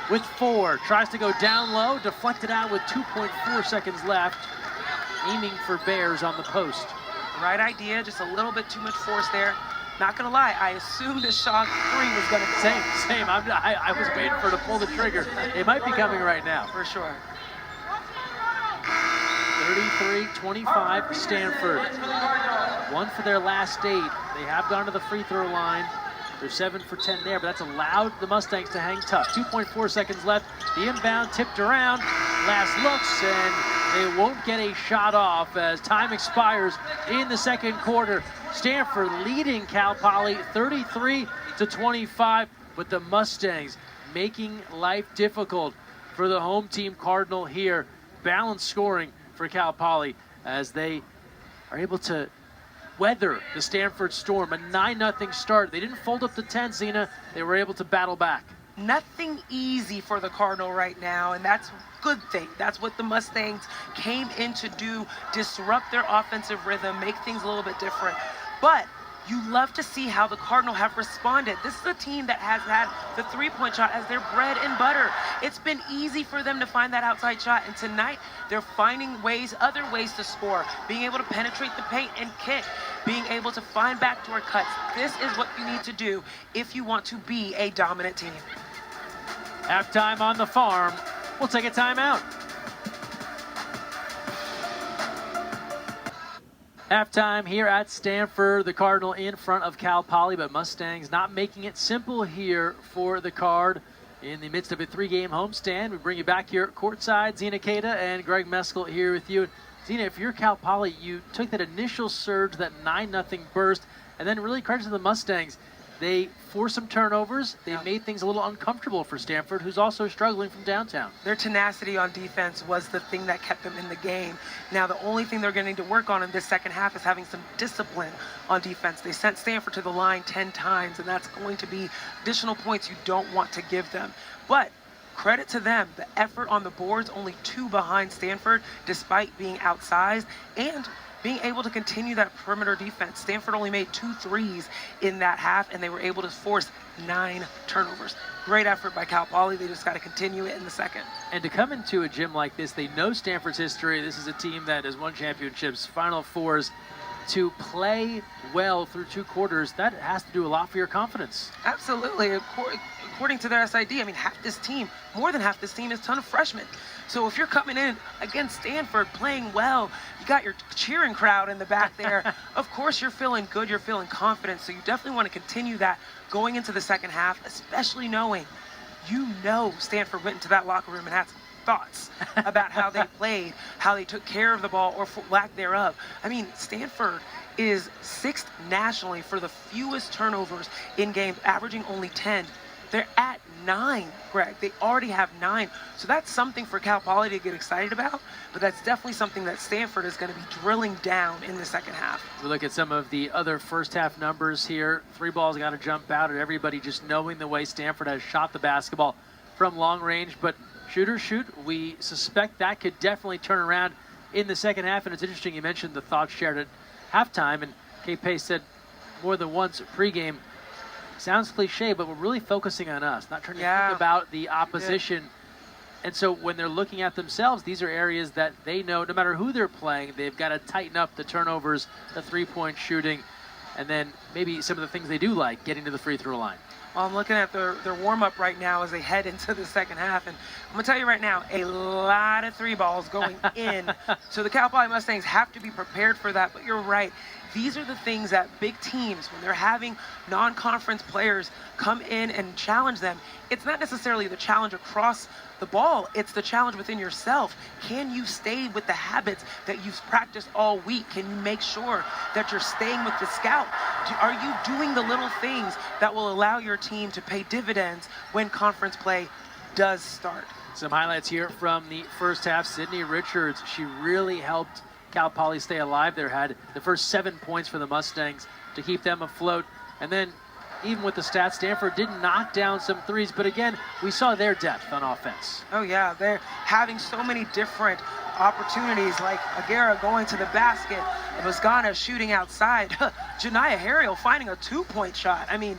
with 4. Tries to go down low, deflected out with 2.4 seconds left. Aiming for Bears on the post. Right idea, just a little bit too much force there. Not gonna lie, I assumed a Shaw 3 was gonna go. Same. I was waiting for her to pull the trigger. It might be coming right now. For sure. 33-25 Stanford. 1 for their last 8. They have gone to the free throw line. They're 7 for 10 there, but that's allowed the Mustangs to hang tough. 2.4 seconds left. The inbound tipped around. Last looks, and they won't get a shot off as time expires in the second quarter. Stanford leading Cal Poly 33-25, but the Mustangs making life difficult for the home team Cardinal here. Balanced scoring for Cal Poly as they are able to weather the Stanford storm. A 9-0 start. They didn't fold up the 10, Zena. They were able to battle back. Nothing easy for the Cardinal right now, and that's a good thing. That's what the Mustangs came in to do, disrupt their offensive rhythm, make things a little bit different. But you love to see how the Cardinal have responded. This is a team that has had the three-point shot as their bread and butter. It's been easy for them to find that outside shot, and tonight they're finding other ways to score, being able to penetrate the paint and kick, being able to find backdoor cuts. This is what you need to do if you want to be a dominant team. Halftime on the farm. We'll take a timeout. Halftime here at Stanford. The Cardinal in front of Cal Poly, but Mustangs not making it simple here for the Card. In the midst of a 3-game homestand, we bring you back here courtside. Zena Keita and Greg Meskel here with you. Zena, if you're Cal Poly, you took that initial surge, that 9-0 burst, and then really credit to the Mustangs. They forced some turnovers. They made things a little uncomfortable for Stanford, who's also struggling from downtown. Their tenacity on defense was the thing that kept them in the game. Now, the only thing they're going to need to work on in this second half is having some discipline on defense. They sent Stanford to the line 10 times, and that's going to be additional points you don't want to give them. But credit to them, the effort on the boards, only 2 behind Stanford, despite being outsized, and being able to continue that perimeter defense. Stanford only made 2 threes in that half, and they were able to force 9 turnovers. Great effort by Cal Poly. They just got to continue it in the second. And to come into a gym like this, they know Stanford's history. This is a team that has won championships, Final Fours. To play well through 2 quarters, that has to do a lot for your confidence. Absolutely. According to their SID, I mean, more than half this team is a ton of freshmen. So if you're coming in against Stanford playing well, you got your cheering crowd in the back there. Of course, you're feeling good, you're feeling confident. So you definitely want to continue that going into the second half, especially knowing Stanford went into that locker room and had some thoughts about how they played, how they took care of the ball or lack thereof. I mean, Stanford is 6th nationally for the fewest turnovers in games, averaging only 10. They're at 9, Greg. They already have 9. So that's something for Cal Poly to get excited about, but that's definitely something that Stanford is going to be drilling down in the second half. We look at some of the other first half numbers here. 3 balls got to jump out at everybody, just knowing the way Stanford has shot the basketball from long range. But shooters shoot. We suspect that could definitely turn around in the second half. And it's interesting you mentioned the thoughts shared at halftime, and Kate Pace said more than once pregame, sounds cliche, but we're really focusing on us, not trying to think about the opposition. And so when they're looking at themselves, these are areas that they know no matter who they're playing, they've got to tighten up the turnovers, the three-point shooting, and then maybe some of the things they do like, getting to the free throw line. Well, I'm looking at their warm-up right now as they head into the second half, and I'm going to tell you right now, a lot of 3 balls going in. So the Cal Poly Mustangs have to be prepared for that, but you're right. These are the things that big teams, when they're having non-conference players come in and challenge them, it's not necessarily the challenge across the ball, it's the challenge within yourself. Can you stay with the habits that you've practiced all week? Can you make sure that you're staying with the scout? Are you doing the little things that will allow your team to pay dividends when conference play does start? Some highlights here from the first half. Sydney Richards, she really helped Cal Poly stay alive there, had the first 7 points for the Mustangs to keep them afloat. And then even with the stats, Stanford did knock down some threes, but again, we saw their depth on offense. Oh yeah, they're having so many different opportunities, like Aguera going to the basket, Musgana shooting outside, Janiyah Harriel finding a 2-point shot. I mean,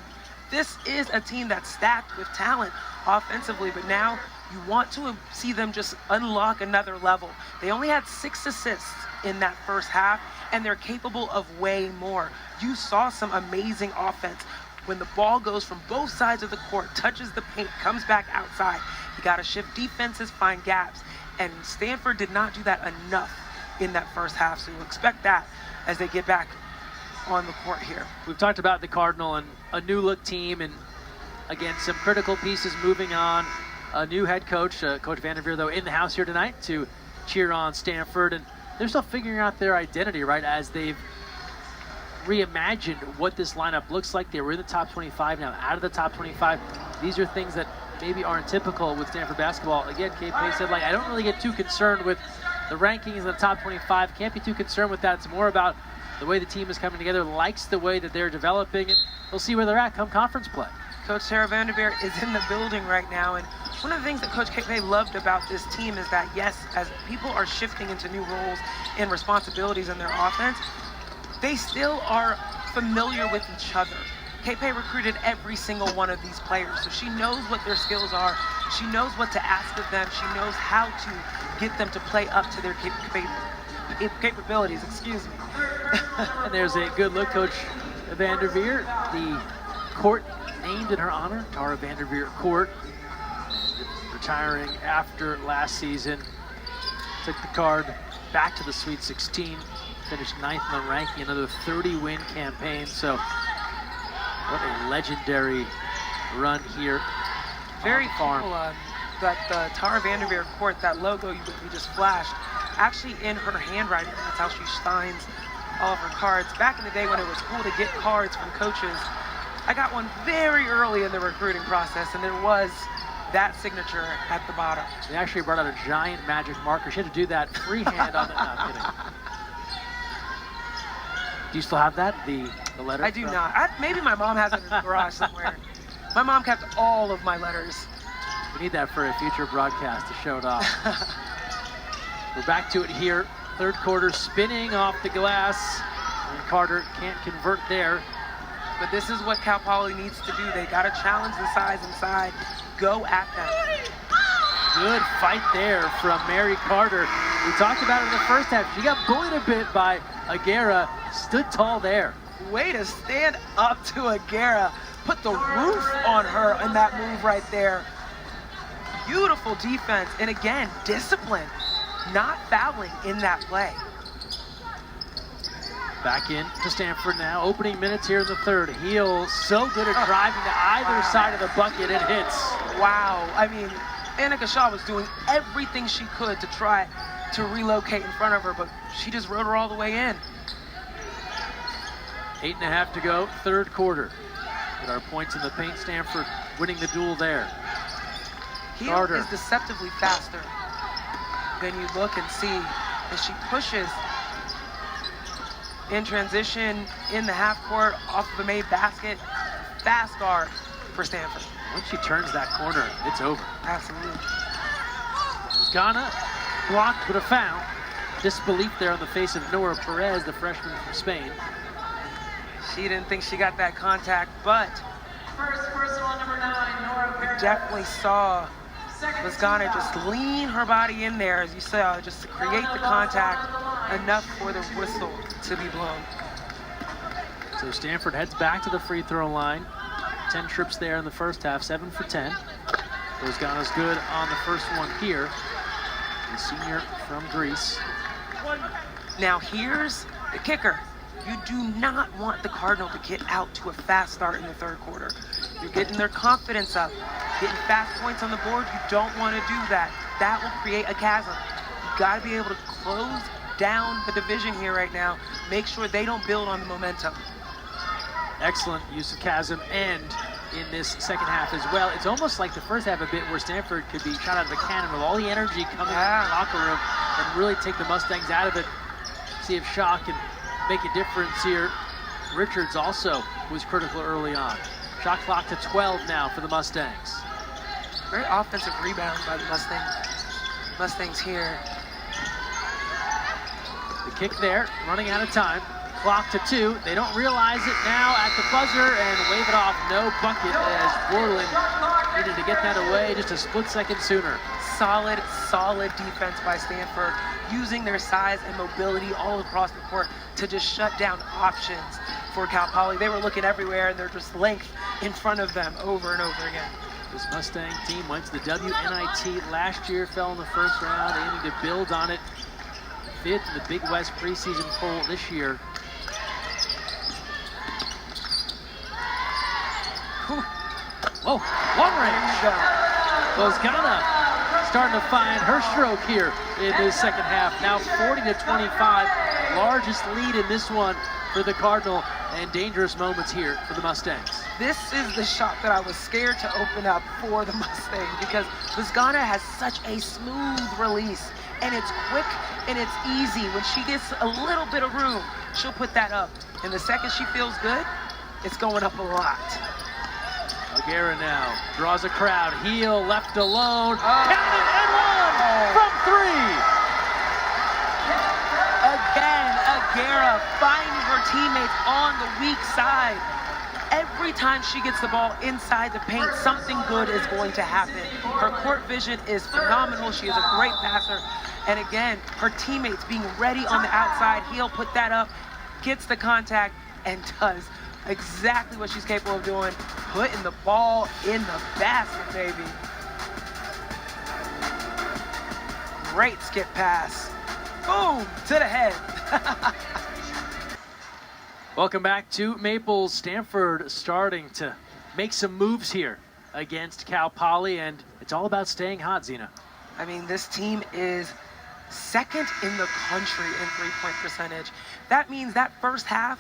this is a team that's stacked with talent offensively, but now you want to see them just unlock another level. They only had 6 assists in that first half, and they're capable of way more. You saw some amazing offense when the ball goes from both sides of the court, touches the paint, comes back outside. You got to shift defenses, find gaps, and Stanford did not do that enough in that first half, so you expect that as they get back on the court here. We've talked about the Cardinal and a new look team, and again, some critical pieces moving on. A new head coach, Coach Vanderveer, though, in the house here tonight to cheer on Stanford, and they're still figuring out their identity, right, as they've reimagined what this lineup looks like. They were in the top 25, now out of the top 25. These are things that maybe aren't typical with Stanford basketball. Again, Kate Pace said, I don't really get too concerned with the rankings in the top 25. Can't be too concerned with that. It's more about the way the team is coming together, likes the way that they're developing, and we'll see where they're at come conference play. Coach Sarah Vanderveer is in the building right now, and one of the things that Coach Kate May loved about this team is that, yes, as people are shifting into new roles and responsibilities in their offense, they still are familiar with each other. Kate May recruited every single one of these players, so she knows what their skills are. She knows what to ask of them. She knows how to get them to play up to their capabilities, excuse me. And there's a good look, Coach Vanderveer. The court named in her honor, Tara Vanderveer Court, retiring after last season. Took the card back to the Sweet 16, finished 9th in the ranking, another 30-win campaign. So what a legendary run here. Very cool that the Tara Vanderveer Court, that logo you just flashed, actually in her handwriting. That's how she signs all of her cards. Back in the day when it was cool to get cards from coaches, I got one very early in the recruiting process, and there was that signature at the bottom. They actually brought out a giant magic marker. She had to do that freehand on the... No, I'm kidding. Do you still have that, the letter? I do not. Maybe my mom has it in the garage somewhere. My mom kept all of my letters. We need that for a future broadcast to show it off. We're back to it here. Third quarter, spinning off the glass. And Carter can't convert there. But this is what Cal Poly needs to do. They got to challenge the size inside. Go at them. Good fight there from Mary Carter. We talked about it in the first half. She got bullied a bit by Aguera. Stood tall there. Way to stand up to Aguera. Put the roof on her in that move right there. Beautiful defense. And again, discipline. Not fouling in that play. Back in to Stanford now. Opening minutes here in the third. Heel so good at driving to either side of the bucket. It hits. Wow. I mean, Annika Shaw was doing everything she could to try to relocate in front of her, but she just rode her all the way in. 8.5 to go, third quarter. With our points in the paint, Stanford winning the duel there. Heel Carter. is deceptively faster than you look and see as she pushes in transition in the half court off of a made basket. Fast guard for Stanford. Once she turns that corner, it's over. Absolutely. Ghana blocked with a foul. Disbelief there on the face of Nora Perez, the freshman from Spain. She didn't think she got that contact, but First personal number 9, Nora Perez. definitely saw Ghana just lean her body in there, as you saw, just to create the contact enough for the whistle to be blown. So Stanford heads back to the free throw line. 10 trips there in the first half, 7 for 10. Ghana's good on the first one here. The senior from Greece. Now here's the kicker. You do not want the Cardinal to get out to a fast start in the third quarter. You're getting their confidence up, getting fast points on the board. You don't want to do that. That will create a chasm. You got to be able to close down the division here right now. Make sure they don't build on the momentum. Excellent use of chasm and in this second half as well. It's almost like the first half a bit where Stanford could be shot out of a cannon with all the energy coming from the locker room and really take the Mustangs out of it. See if Shaw can make a difference here. Richards also was critical early on. Shot clock to 12 now for the Mustangs. Great offensive rebound by the Mustangs here. The kick there, running out of time. Clock to 2. They don't realize it now at the buzzer and wave it off. No bucket as Borland needed to get that away just a split second sooner. Solid defense by Stanford, using their size and mobility all across the court to just shut down options for Cal Poly. They were looking everywhere, and they're just length in front of them over and over again. This Mustang team went to the WNIT last year, fell in the first round, aiming to build on it. 5th in the Big West preseason poll this year. Whoa, long range. Ghana starting to find her stroke here in this second half. Now 40-25, largest lead in this one for the Cardinal, and dangerous moments here for the Mustangs. This is the shot that I was scared to open up for the Mustangs, because Ghana has such a smooth release, and it's quick and it's easy. When she gets a little bit of room, she'll put that up. And the second she feels good, it's going up a lot. O'Gara now draws a crowd. Heel left alone. Count it and one from 3. Again, O'Gara finding her teammates on the weak side. Every time she gets the ball inside the paint, something good is going to happen. Her court vision is phenomenal. She is a great passer. And again, her teammates being ready on the outside. Heel put that up, gets the contact, and does exactly what she's capable of doing, putting the ball in the basket, baby. Great skip pass. Boom, to the head. Welcome back to Maples. Stanford starting to make some moves here against Cal Poly, and it's all about staying hot, Zena. I mean, this team is second in the country in three-point percentage. That means that first half,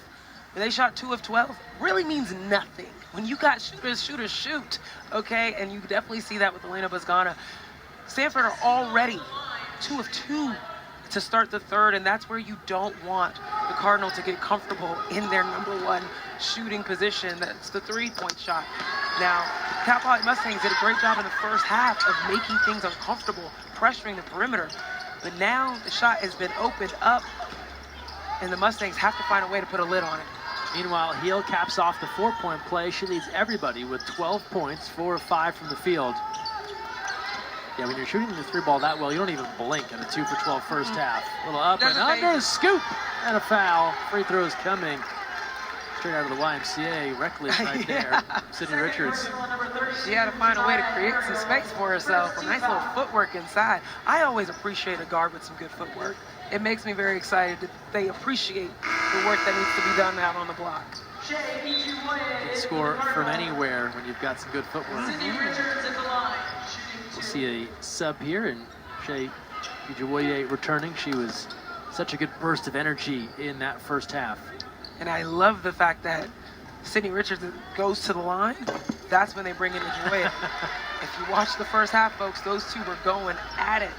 when they shot 2 of 12, really means nothing. When you got shooters shoot, okay? And you definitely see that with Elena Buzgana. Stanford are already 2 of 2 to start the third, and that's where you don't want the Cardinal to get comfortable in their #1 shooting position. That's the three-point shot. Now, Cal Poly Mustangs did a great job in the first half of making things uncomfortable, pressuring the perimeter. But now the shot has been opened up, and the Mustangs have to find a way to put a lid on it. Meanwhile, Heel caps off the 4-point play. She leads everybody with 12 points, 4 of 5 from the field. Yeah, when you're shooting the 3 ball that well, you don't even blink at a 2 for 12 first half. A little up and under, scoop, and a foul. Free throws coming straight out of the YMCA. Reckless right there. Sydney Richards. She had to find a way to create some space for herself. A nice little footwork inside. I always appreciate a guard with some good footwork. It makes me very excited that they appreciate the work that needs to be done out on the block. Good score from anywhere when you've got some good footwork. We'll see a sub here, and Shea Ijuwoye returning. She was such a good burst of energy in that first half. And I love the fact that Sydney Richards goes to the line that's when they bring in Ijuoye. If you watch the first half, folks, those two were going at it.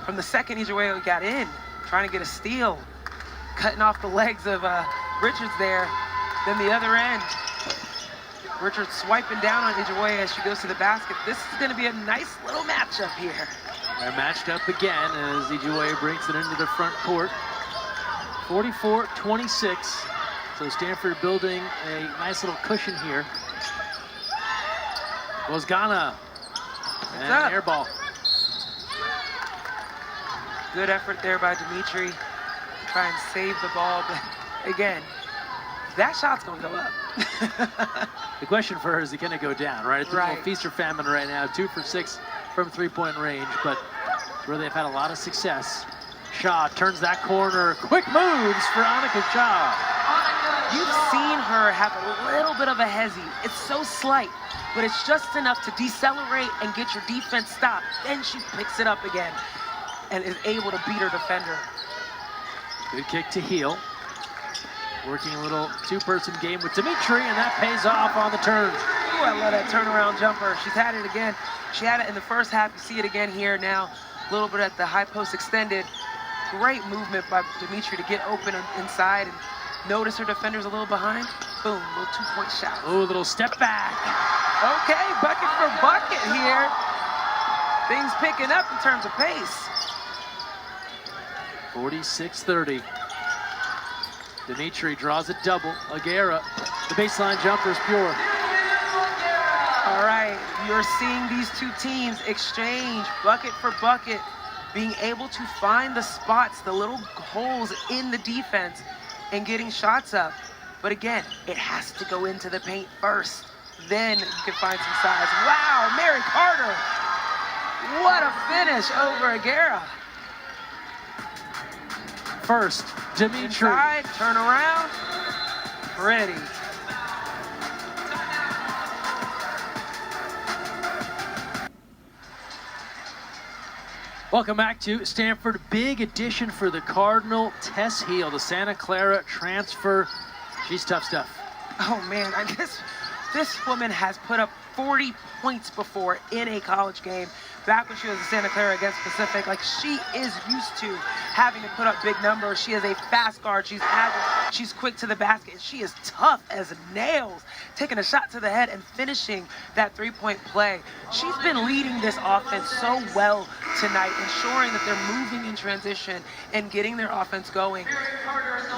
From the second Ijuoye got in, trying to get a steal, cutting off the legs of Richards there. Then the other end, Richards swiping down on Ijuoye as she goes to the basket. This is going to be a nice little matchup here. They're matched up again as Ijuoye brings it into the front court. 44-26. So Stanford building a nice little cushion here. Bozgana and an air ball. Good effort there by Dimitri to try and save the ball, but again, that shot's going to go up. The question for her is it going to go down, right? It's a little feast or famine right now. 2 for 6 from three-point range, but where they've had a lot of success. Shaw turns that corner. Quick moves for Annika Shaw. You've seen her have a little bit of a hezzy. It's so slight, but it's just enough to decelerate and get your defense stopped. Then she picks it up again and is able to beat her defender. Good kick to heel. Working a little two-person game with Dimitri, and that pays off on the turn. Ooh, I love that turnaround jumper. She's had it again. She had it in the first half. You see it again here now. A little bit at the high post extended. Great movement by Dimitri to get open inside and notice her defender's a little behind. Boom, little two-point shot. Ooh, a little step back. Okay, bucket for bucket here. Things picking up in terms of pace. 46-30. Dimitri draws a double. Aguera, the baseline jumper is pure. All right, you're seeing these two teams exchange bucket for bucket, being able to find the spots, the little holes in the defense, and getting shots up. But again, it has to go into the paint first. Then you can find some size. Wow, Mary Carter. What a finish over Aguera. First, Dimitri. Inside, turn around. Ready. Welcome back to Stanford. Big addition for the Cardinal, Tess Heel, the Santa Clara transfer. She's tough stuff. Oh man, I guess this woman has put up 40 points before in a college game. Back when she was at Santa Clara against Pacific, like she is used to having to put up big numbers. She is a fast guard. She's agile. She's quick to the basket. She is tough as nails, taking a shot to the head and finishing that three-point play. She's been leading this offense so well tonight, ensuring that they're moving in transition and getting their offense going.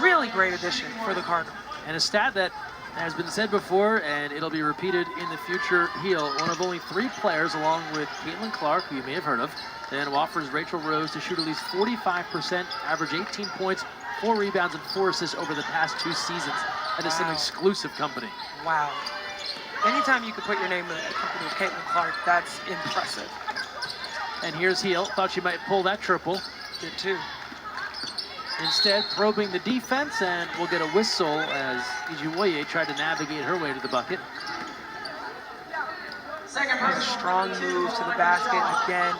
Really great addition for the Cardinal. And a stat that has been said before, and it'll be repeated in the future, Heel, one of only 3 players, along with Caitlin Clark, who you may have heard of, and offers Rachel Rose to shoot at least 45%, average 18 points, 4 rebounds, and 4 assists over the past 2 seasons. That is some exclusive company. Wow. Anytime you can put your name in a company with Caitlin Clark, that's impressive. And here's Heel. Thought she might pull that triple. Did too. Instead, probing the defense, and we'll get a whistle as Ijuoye tried to navigate her way to the bucket. A strong move to the basket again.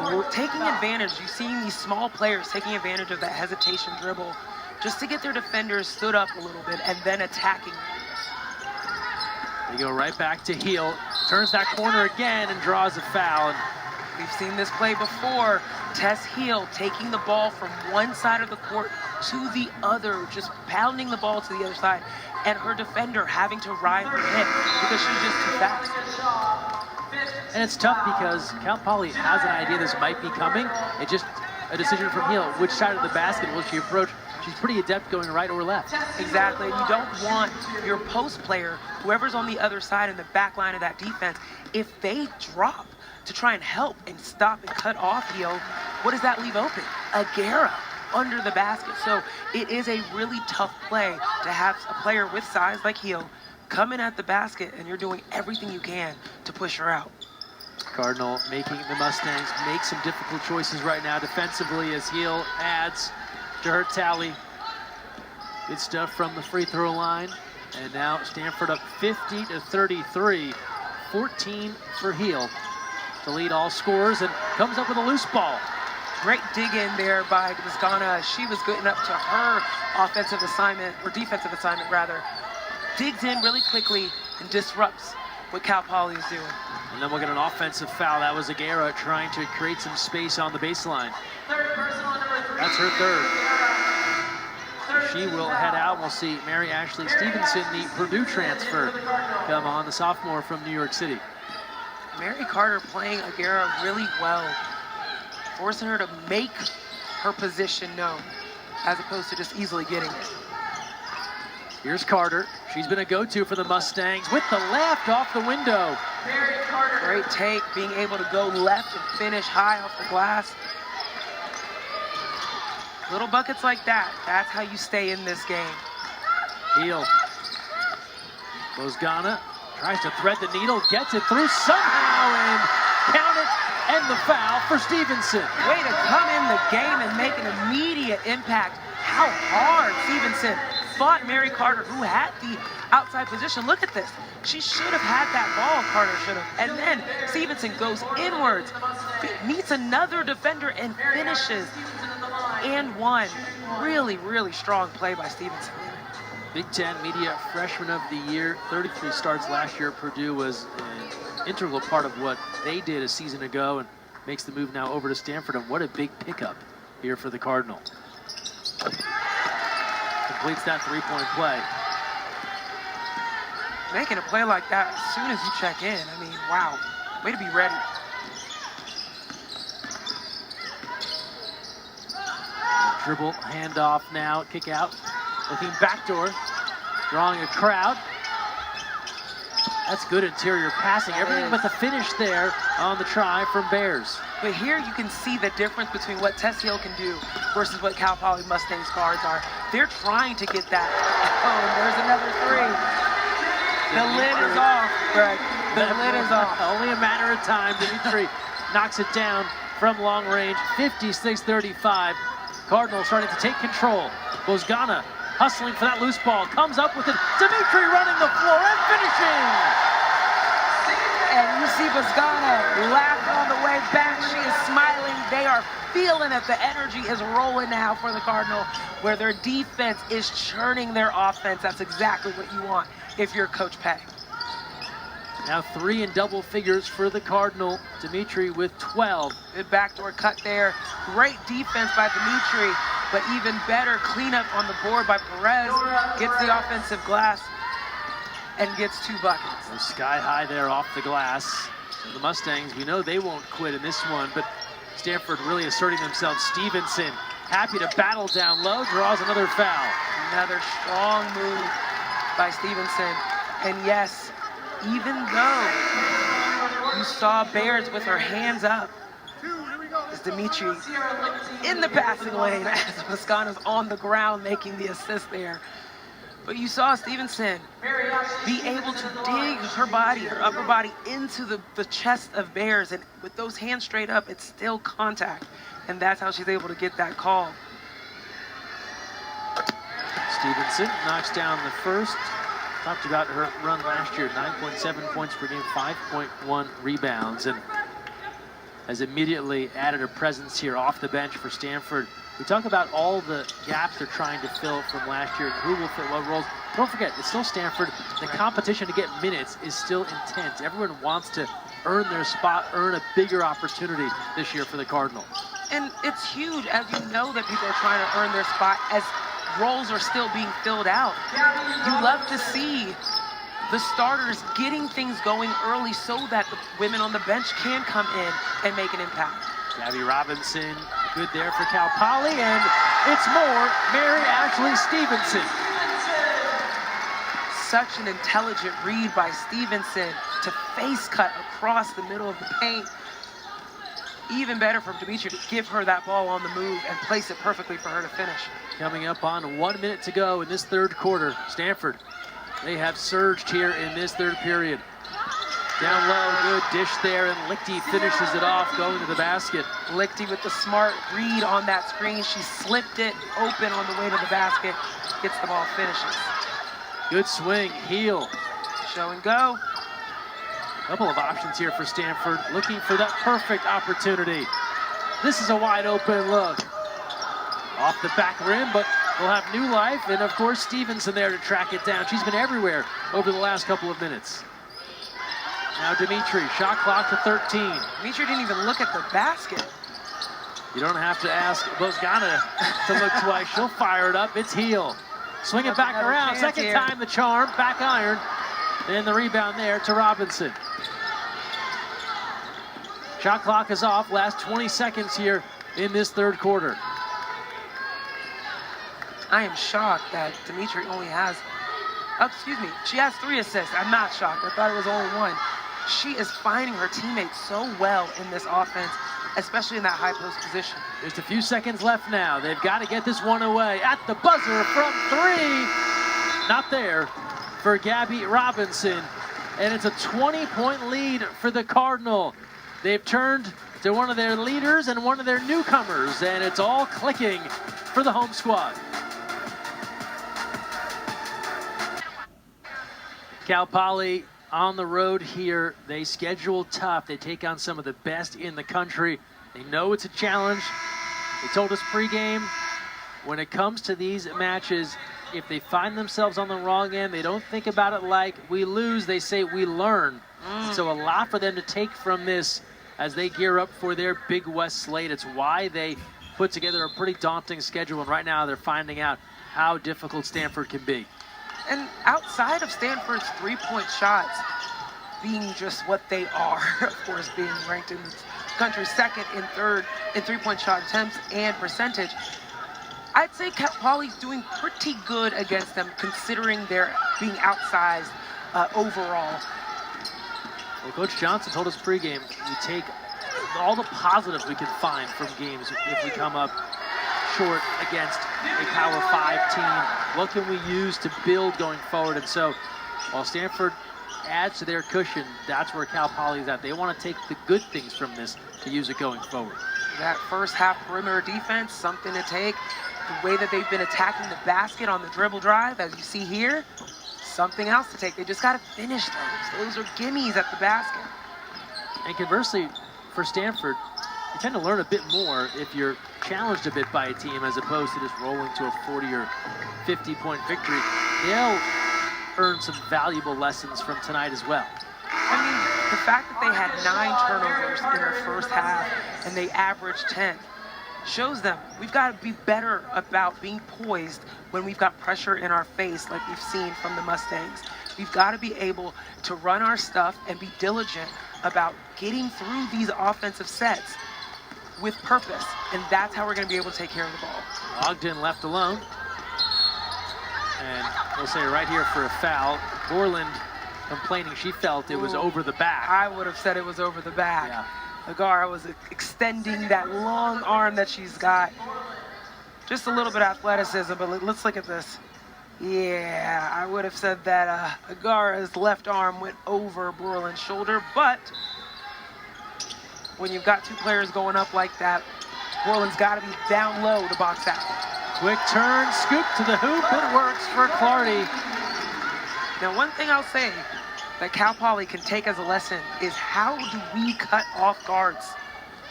We're taking advantage. You've seen these small players taking advantage of that hesitation dribble just to get their defenders stood up a little bit and then attacking. They go right back to Heel. Turns that corner again and draws a foul. And we've seen this play before. Tess Heel taking the ball from one side of the court to the other, just pounding the ball to the other side, and her defender having to ride her hip because she's just too fast. And it's tough because Cal Poly has an idea this might be coming. It's just a decision from Heel. Which side of the basket will she approach? She's pretty adept going right or left. Exactly. You don't want your post player, whoever's on the other side in the back line of that defense, if they drop to try and help and stop and cut off Heel, what does that leave open? Aguera under the basket. So it is a really tough play to have a player with size like Heel come in at the basket, and you're doing everything you can to push her out. Cardinal making the Mustangs make some difficult choices right now defensively as Heel adds to her tally. Good stuff from the free throw line. And now Stanford up 50-33, 14 for Heel to lead all scorers, and comes up with a loose ball. Great dig in there by Bozgana. She was getting up to her offensive assignment, or defensive assignment rather. Digs in really quickly, and disrupts what Cal Poly is doing. And then we'll get an offensive foul. That was Aguera trying to create some space on the baseline. Third personal number 3. That's her third. She will head out. We'll see Mary Ashley Stevenson, the Purdue transfer, come on, the sophomore from New York City. Mary Carter playing Aguera really well, forcing her to make her position known as opposed to just easily getting it. Here's Carter. She's been a go-to for the Mustangs with the left off the window. Mary Carter. Great take, being able to go left and finish high off the glass. Little buckets like that, that's how you stay in this game. Heel. Bozgana tries to thread the needle, gets it through somehow, and count it, and the foul for Stevenson. Way to come in the game and make an immediate impact. How hard Stevenson fought Mary Carter, who had the outside position. Look at this. She should have had that ball, Carter should have. And then Stevenson goes inwards, meets another defender, and finishes and one. Really, really strong play by Stevenson. Big Ten Media Freshman of the Year, 33 starts last year at Purdue, was an integral part of what they did a season ago, and makes the move now over to Stanford. And what a big pickup here for the Cardinal. Completes that three-point play. Making a play like that as soon as you check in, I mean, wow. Way to be ready. Dribble, handoff now, kick out. Looking backdoor, drawing a crowd. That's good interior passing. Everything but the finish there on the try from Bears. But here you can see the difference between what Tess Hill can do versus what Cal Poly Mustangs guards are. They're trying to get that. Oh, and there's another three. The lid is off, Greg. The lid is off. Only a matter of time. Dimitri knocks it down from long range, 56-35. Cardinals starting to take control. Bozgana hustling for that loose ball, comes up with it. Dimitri running the floor and finishing. And you see Bozgana laughing on the way back. She is smiling. They are feeling it. The energy is rolling now for the Cardinal, where their defense is churning their offense. That's exactly what you want if you're Coach Pay. Now 3 in double figures for the Cardinal. Dimitri with 12. Good backdoor cut there. Great defense by Dimitri, but even better cleanup on the board by Perez. Gets the offensive glass and gets 2 buckets. So sky high there off the glass. So the Mustangs, we know they won't quit in this one, but Stanford really asserting themselves. Stevenson happy to battle down low, draws another foul. Another strong move by Stevenson. And yes, even though you saw Bears with her hands up, is Dimitri in the passing lane as Bozgana's on the ground making the assist there. But you saw Stevenson be able to dig her body, her upper body, into the chest of Bears. And with those hands straight up, it's still contact. And that's how she's able to get that call. Stevenson knocks down the first. Talked about her run last year, 9.7 points per game, 5.1 rebounds, and has immediately added a presence here off the bench for Stanford. We talk about all the gaps they're trying to fill from last year and who will fit what roles. Don't forget, it's still Stanford. The competition to get minutes is still intense. Everyone wants to earn their spot, earn a bigger opportunity this year for the Cardinal. And it's huge, as you know that people are trying to earn their spot as roles are still being filled out. You love to see the starters getting things going early so that the women on the bench can come in and make an impact. Gabby Robinson, good there for Cal Poly, and it's more Mary Ashley Stevenson. Such an intelligent read by Stevenson to face cut across the middle of the paint. Even better for Dimitri to give her that ball on the move and place it perfectly for her to finish. Coming up on 1 minute to go in this third quarter. Stanford, they have surged here in this third period. Down low, good dish there, and Lichty finishes it off, going to the basket. Lichty with the smart read on that screen. She slipped it open on the way to the basket, gets the ball, finishes. Good swing, heel. Show and go. Couple of options here for Stanford, looking for that perfect opportunity. This is a wide open look. Off the back rim, but will have new life, and of course Stevenson there to track it down. She's been everywhere over the last couple of minutes. Now Dimitri, shot clock to 13. Dimitri didn't even look at the basket. You don't have to ask Bozgana to look twice. She'll fire it up. It's Heel. Swing it back around. Second here. time the charm. Back iron. And the rebound there to Robinson. Shot clock is off. Last 20 seconds here in this third quarter. I am shocked that Dimitri only has, she has 3 assists. I'm not shocked. I thought it was only 1. She is finding her teammates so well in this offense, especially in that high post position. Just a few seconds left now. They've got to get this one away. At the buzzer from 3. Not there for Gabby Robinson. And it's a 20-point lead for the Cardinal. They've turned to one of their leaders and one of their newcomers, and it's all clicking for the home squad. Cal Poly on the road here. They schedule tough. They take on some of the best in the country. They know it's a challenge. They told us pregame, when it comes to these matches, if they find themselves on the wrong end, they don't think about it like we lose, they say we learn. So a lot for them to take from this as they gear up for their Big West slate. It's why they put together a pretty daunting schedule, and right now they're finding out how difficult Stanford can be. And outside of Stanford's 3-point shots being just what they are, of course, being ranked in the country second and third in 3-point shot attempts and percentage, I'd say Cal Poly's doing pretty good against them, considering they're being outsized overall. Well, Coach Johnson told us pregame, we take all the positives we can find from games if we come up short against a Power 5 team. What can we use to build going forward? And so while Stanford adds to their cushion, that's where Cal Poly is at. They want to take the good things from this to use it going forward. That first half perimeter defense, something to take. The way that they've been attacking the basket on the dribble drive, as you see here, something else to take. They just got to finish those. Those are gimmies at the basket. And conversely, for Stanford, you tend to learn a bit more if you're challenged a bit by a team as opposed to just rolling to a 40 or 50-point victory. They'll earn some valuable lessons from tonight as well. I mean, the fact that they had 9 turnovers in the first half and they averaged 10 shows them we've got to be better about being poised when we've got pressure in our face like we've seen from the Mustangs. We've got to be able to run our stuff and be diligent about getting through these offensive sets with purpose, and that's how we're going to be able to take care of the ball. Ogden left alone, and we'll say right here for a foul. Borland complaining she felt it was over the back. I would have said it was over the back. Yeah. Agara was extending that long arm that she's got. Just a little bit of athleticism, but let's look at this. Yeah, I would have said that Agara's left arm went over Borland's shoulder, but when you've got 2 players going up like that, Borland's got to be down low to box out. Quick turn, scoop to the hoop, it works for Clardy. Now, one thing I'll say that Cal Poly can take as a lesson is how do we cut off guards?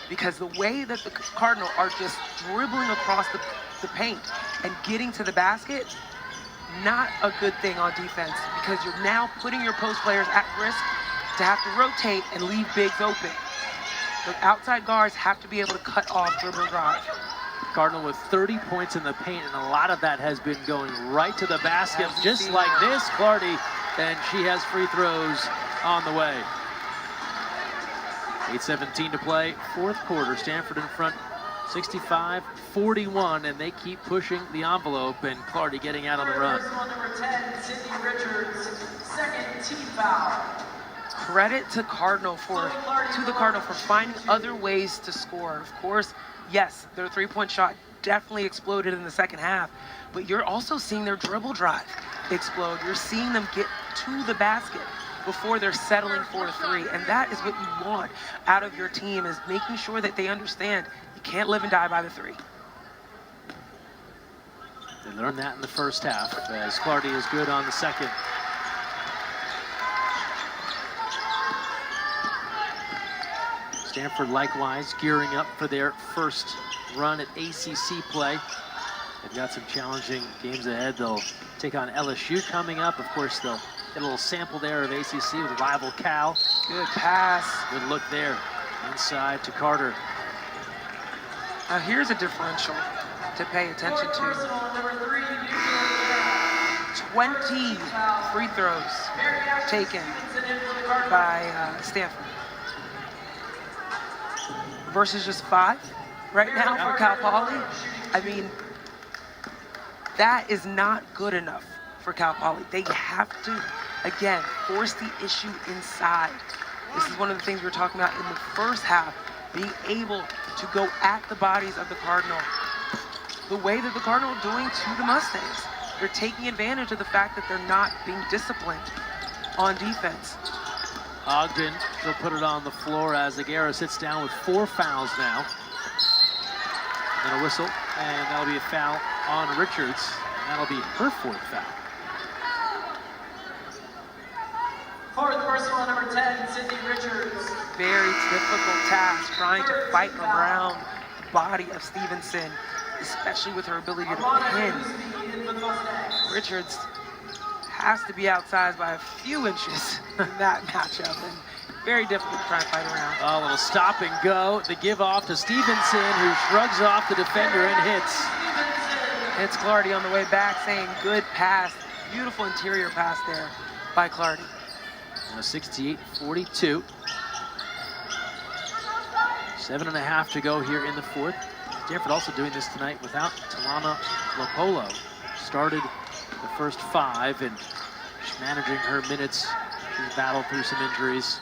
Because the way that the Cardinal are just dribbling across the paint and getting to the basket, not a good thing on defense, because you're now putting your post players at risk to have to rotate and leave bigs open. The outside guards have to be able to cut off dribble drive. Cardinal with 30 points in the paint, and a lot of that has been going right to the basket, just like this, Clardy, and she has free throws on the way. 8:17 to play, fourth quarter. Stanford in front, 65-41, and they keep pushing the envelope, and Clardy getting out on the run. Personal number 10, Sydney Richards, second team foul. Credit to the Cardinal for finding other ways to score. Of course, yes, their 3-point shot definitely exploded in the second half, but you're also seeing their dribble drive explode. You're seeing them get to the basket before they're settling for a 3, and that is what you want out of your team, is making sure that they understand you can't live and die by the 3. They learned that in the first half, as Clardy is good on the second. Stanford likewise gearing up for their first run at ACC play. They've got some challenging games ahead. They'll take on LSU coming up. Of course, they'll get a little sample there of ACC with rival Cal. Good pass. Good look there. Inside to Carter. Now here's a differential to pay attention to. 20 free throws taken by Stanford versus just 5 right now for Cal Poly. I mean, that is not good enough for Cal Poly. They have to, again, force the issue inside. This is one of the things we were talking about in the first half, being able to go at the bodies of the Cardinal the way that the Cardinal are doing to the Mustangs. They're taking advantage of the fact that they're not being disciplined on defense. Ogden, she'll put it on the floor as Aguirre sits down with 4 fouls now. And a whistle, and that'll be a foul on Richards. That'll be her 4th foul. 4th personal, number 10, Sydney Richards. Very difficult task trying to fight around the body of Stevenson, especially with her ability to pin. Richards has to be outsized by a few inches in that matchup, and very difficult to try and fight around. A little stop and go. The give off to Stevenson, who shrugs off the defender and hits. Hits Clardy on the way back, saying good pass. Beautiful interior pass there by Clardy. 68-42. 7.5 to go here in the 4th. Stanford also doing this tonight without Talana Lopolo. Started the first 5 and she's managing her minutes. She's battled through some injuries.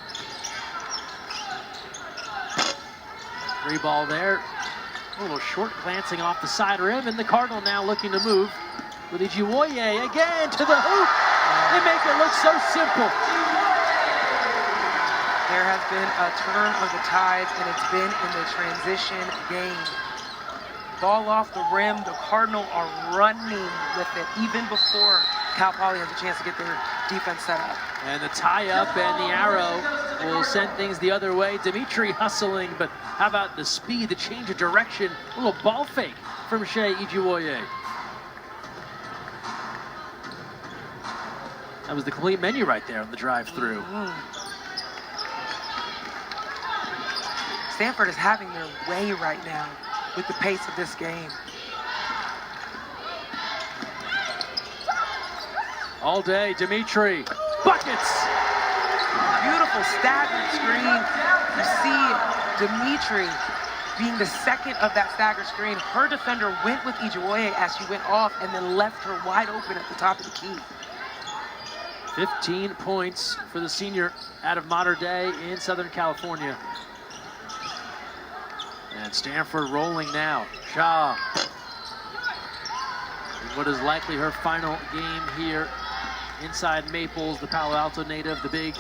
3 ball there. A little short glancing off the side rim, and the Cardinal now looking to move with Ijiwoye again to the hoop. They make it look so simple. There has been a turn of the tides, and it's been in the transition game. Ball off the rim, the Cardinal are running with it even before Cal Poly has a chance to get their defense set up. And the tie-up and the arrow will send things the other way. Dimitri hustling, but how about the speed, the change of direction, a little ball fake from Shea Ijiwoye. That was the complete menu right there on the drive-through. Stanford is having their way right now with the pace of this game. All day, Dimitri. Buckets! Beautiful staggered screen. You see Dimitri being the second of that staggered screen. Her defender went with Ijiwoye as she went off and then left her wide open at the top of the key. 15 points for the senior out of Mater Dei in Southern California. And Stanford rolling now. Shaw. In what is likely her final game here inside Maples, the Palo Alto native, the big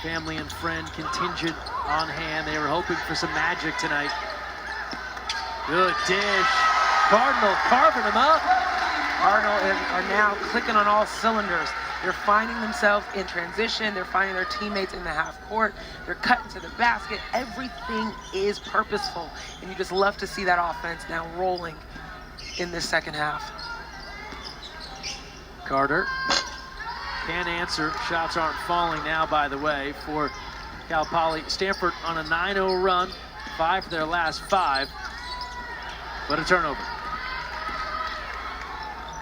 family and friend contingent on hand. They were hoping for some magic tonight. Good dish. Cardinal carving them up. Cardinal are now clicking on all cylinders. They're finding themselves in transition. They're finding their teammates in the half court. They're cutting to the basket. Everything is purposeful. And you just love to see that offense now rolling in this second half. Carter can't answer. Shots aren't falling now, by the way, for Cal Poly. Stanford on a 9-0 run. 5 for their last 5. But a turnover.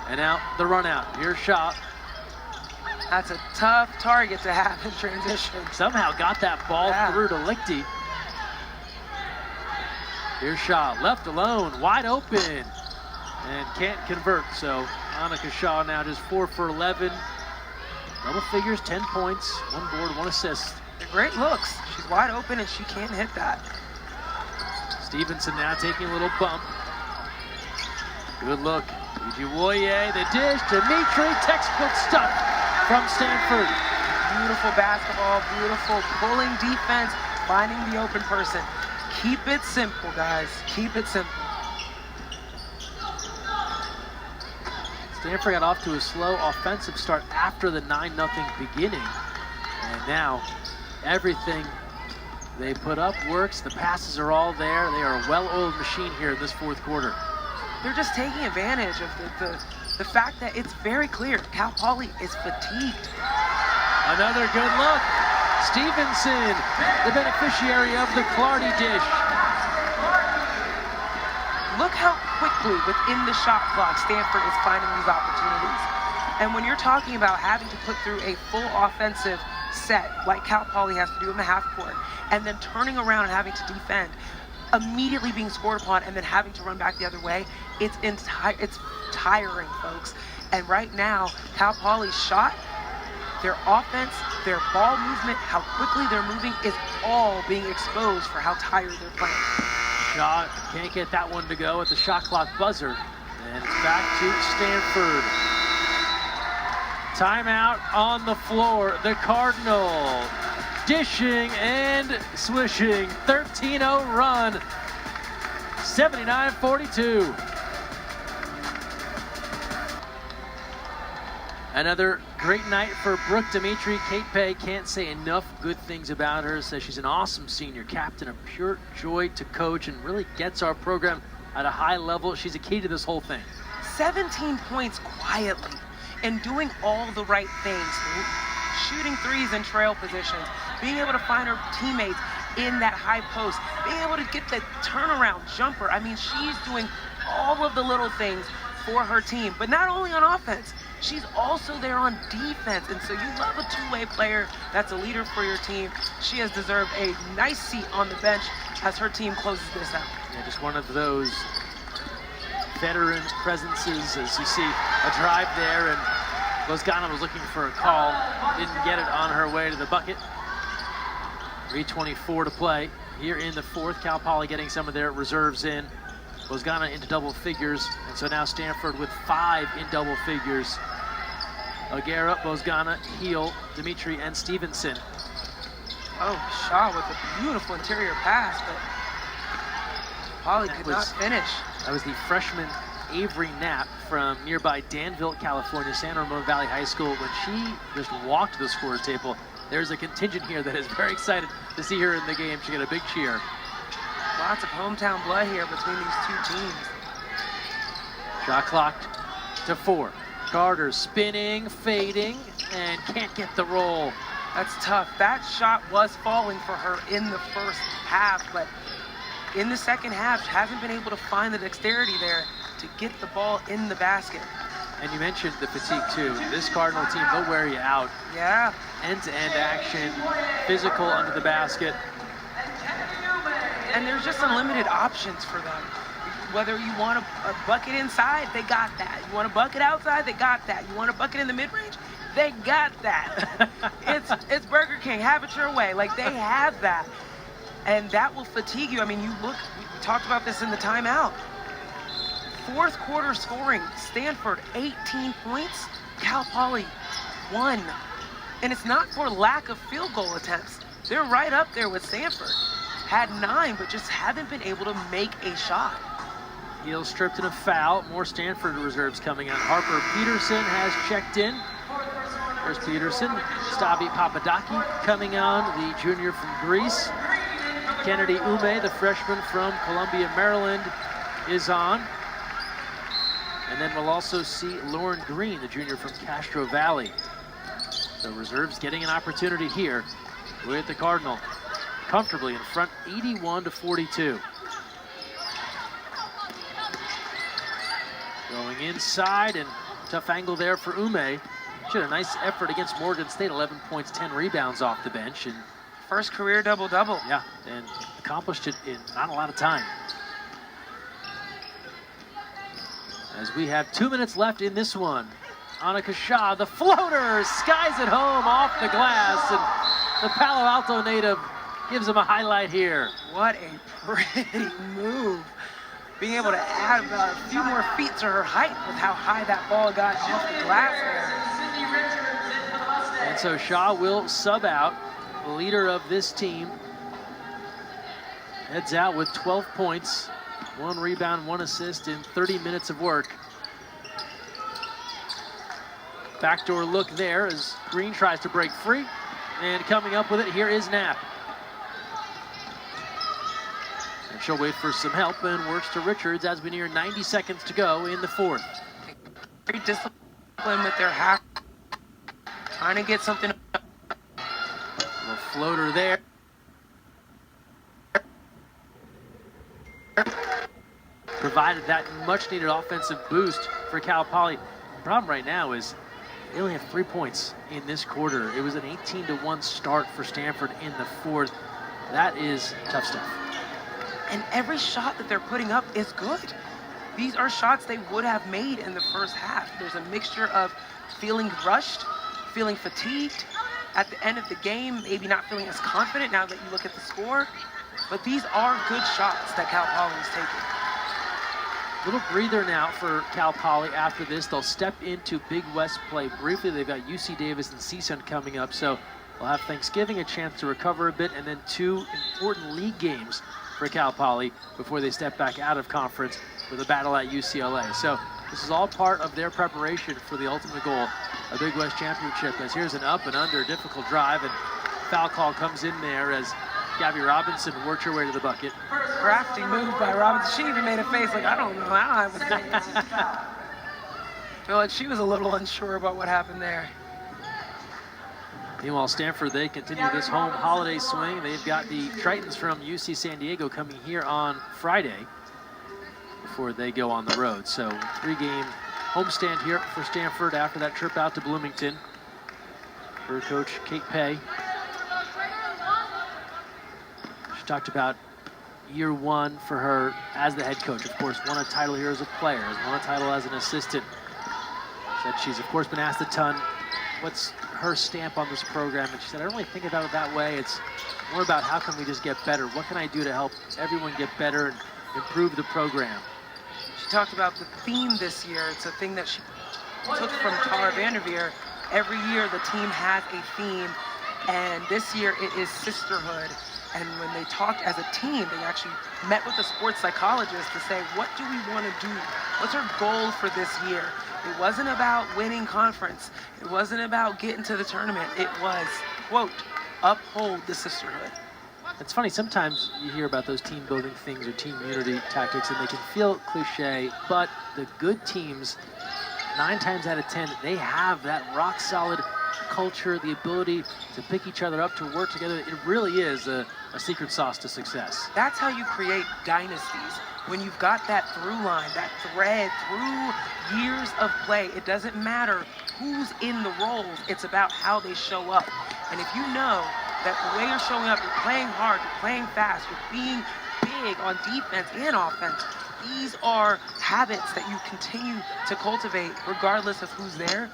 And now the run out. Here's Shaw. That's a tough target to have in transition. Somehow got that ball through to Lichty. Here's Shaw, left alone, wide open, and can't convert. So Annika Shaw now just 4 for 11. Double figures, 10 points, 1 board, 1 assist. They're great looks. She's wide open and she can't hit that. Stevenson now taking a little bump. Good look. Ijiwoye, the dish, Dimitri, textbook stuff from Stanford. Beautiful basketball, beautiful pulling defense, finding the open person. Keep it simple, guys. Keep it simple. Stanford got off to a slow offensive start after the 9-0 beginning. And now everything they put up works. The passes are all there. They are a well-oiled machine here in this 4th quarter. they're just taking advantage of the fact that it's very clear Cal Poly is fatigued. Another good look. Stevenson, the beneficiary of the Clardy dish. Look how quickly within the shot clock Stanford is finding these opportunities. And when you're talking about having to put through a full offensive set like Cal Poly has to do in the half court, and then turning around and having to defend, immediately being scored upon, and then having to run back the other way, it's tiring, folks. And right now, Cal Poly's shot, their offense, their ball movement, how quickly they're moving is all being exposed for how tired they're playing. Shaw can't get that one to go at the shot clock buzzer. And it's back to Stanford. Timeout on the floor. The Cardinal dishing and swishing. 13-0 run. 79-42. Another great night for Brooke Dimitri. Kate Pay can't say enough good things about her. Says she's an awesome senior captain, a pure joy to coach, and really gets our program at a high level. She's a key to this whole thing. 17 points quietly and doing all the right things. Shooting threes in trail positions, being able to find her teammates in that high post, being able to get the turnaround jumper. I mean, she's doing all of the little things for her team, but not only on offense, she's also there on defense. And so you love a two-way player that's a leader for your team. She has deserved a nice seat on the bench as her team closes this out. Yeah, just one of those veteran presences, as you see a drive there, and Lozgana was looking for a call, didn't get it on her way to the bucket. 3:24 to play here in the fourth. Cal Poly getting some of their reserves in. Lozgana into double figures, and so now Stanford with 5 in double figures. O'Gara, Lozgana, Heel, Dimitri, and Stevenson. Oh, Shaw with a beautiful interior pass, but Poly could not finish. That was the freshman Avery Knapp from nearby Danville, California, San Ramon Valley High School. When she just walked the score table, there's a contingent here that is very excited to see her in the game. She got a big cheer. Lots of hometown blood here between these two teams. Shot clocked to 4. Carter spinning, fading, and can't get the roll. That's tough. That shot was falling for her in the first half, but in the second half, she hasn't been able to find the dexterity there to get the ball in the basket. And you mentioned the fatigue too. This Cardinal team, they'll wear you out. Yeah. End-to-end action, physical under the basket. And there's just unlimited options for them. Whether you want a bucket inside, they got that. You want a bucket outside, they got that. You want a bucket in the mid-range, they got that. It's Burger King, have it your way. Like, they have that. And that will fatigue you. I mean, you look, we talked about this in the timeout. Fourth quarter scoring, Stanford 18 points, Cal Poly 1. And it's not for lack of field goal attempts. They're right up there with Stanford. Had 9, but just haven't been able to make a shot. Heel stripped in a foul. More Stanford reserves coming on. Harper Peterson has checked in. There's Peterson. Stavi Papadaki coming on, the junior from Greece. Kennedy Ume, the freshman from Columbia, Maryland, is on. And then we'll also see Lauren Green, the junior from Castro Valley. So reserves getting an opportunity here with the Cardinal. Comfortably in front, 81-42. Going inside, and tough angle there for Ume. She had a nice effort against Morgan State, 11 points, 10 rebounds off the bench. And first career double-double. Yeah, and accomplished it in not a lot of time. As we have 2 minutes left in this one. Annika Shah, the floater, skies it home off the glass, and the Palo Alto native gives him a highlight here. What a pretty move. Being able to add about a few more feet to her height with how high that ball got off the glass there. And so Shaw will sub out. The leader of this team heads out with 12 points, 1 rebound, 1 assist in 30 minutes of work. Backdoor look there as Green tries to break free. And coming up with it, here is Knapp. And she'll wait for some help and works to Richards as we near 90 seconds to go in the fourth. Very disciplined with their half. Trying to get something. Little floater there. Provided that much-needed offensive boost for Cal Poly. The problem right now is they only have 3 points in this quarter. It was an 18-1 start for Stanford in the fourth. That is tough stuff. And every shot that they're putting up is good. These are shots they would have made in the first half. There's a mixture of feeling rushed, feeling fatigued at the end of the game, maybe not feeling as confident now that you look at the score. But these are good shots that Cal Poly is taking. Little breather now for Cal Poly after this. They'll step into Big West play briefly. They've got UC Davis and CSUN coming up, so they'll have Thanksgiving, a chance to recover a bit, and then 2 important league games for Cal Poly before they step back out of conference with a battle at UCLA. So this is all part of their preparation for the ultimate goal, a Big West championship. As here's an up and under, difficult drive, and foul call comes in there as Gabby Robinson worked her way to the bucket. Crafty move by Robinson. She even made a face like, I don't know how I was doing this. I feel like she was a little unsure about what happened there. Meanwhile, Stanford, they continue this home holiday swing. They've got the Tritons from UC San Diego coming here on Friday before they go on the road. So 3-game homestand here for Stanford after that trip out to Bloomington for Coach Kate Pay. She talked about year one for her as the head coach. Of course, won a title here as a player, has won a title as an assistant. Said she's, of course, been asked a ton, what's her stamp on this program? And she said, I don't really think about it that way. It's more about how can we just get better? What can I do to help everyone get better and improve the program? She talked about the theme this year. It's a thing that she took from Tara Vanderveer. Every year the team has a theme, and this year it is sisterhood. And when they talked as a team, they actually met with a sports psychologist to say, what do we want to do? What's our goal for this year? It wasn't about winning conference. It wasn't about getting to the tournament. It was, quote, uphold the sisterhood. It's funny, sometimes you hear about those team building things or team unity tactics and they can feel cliche, but the good teams, 9 times out of 10, they have that rock solid culture, the ability to pick each other up, to work together. It really is a secret sauce to success. That's how you create dynasties. When you've got that through line, that thread through years of play, it doesn't matter who's in the roles, it's about how they show up. And if you know that the way you're showing up, you're playing hard, you're playing fast, you're being big on defense and offense, these are habits that you continue to cultivate regardless of who's there.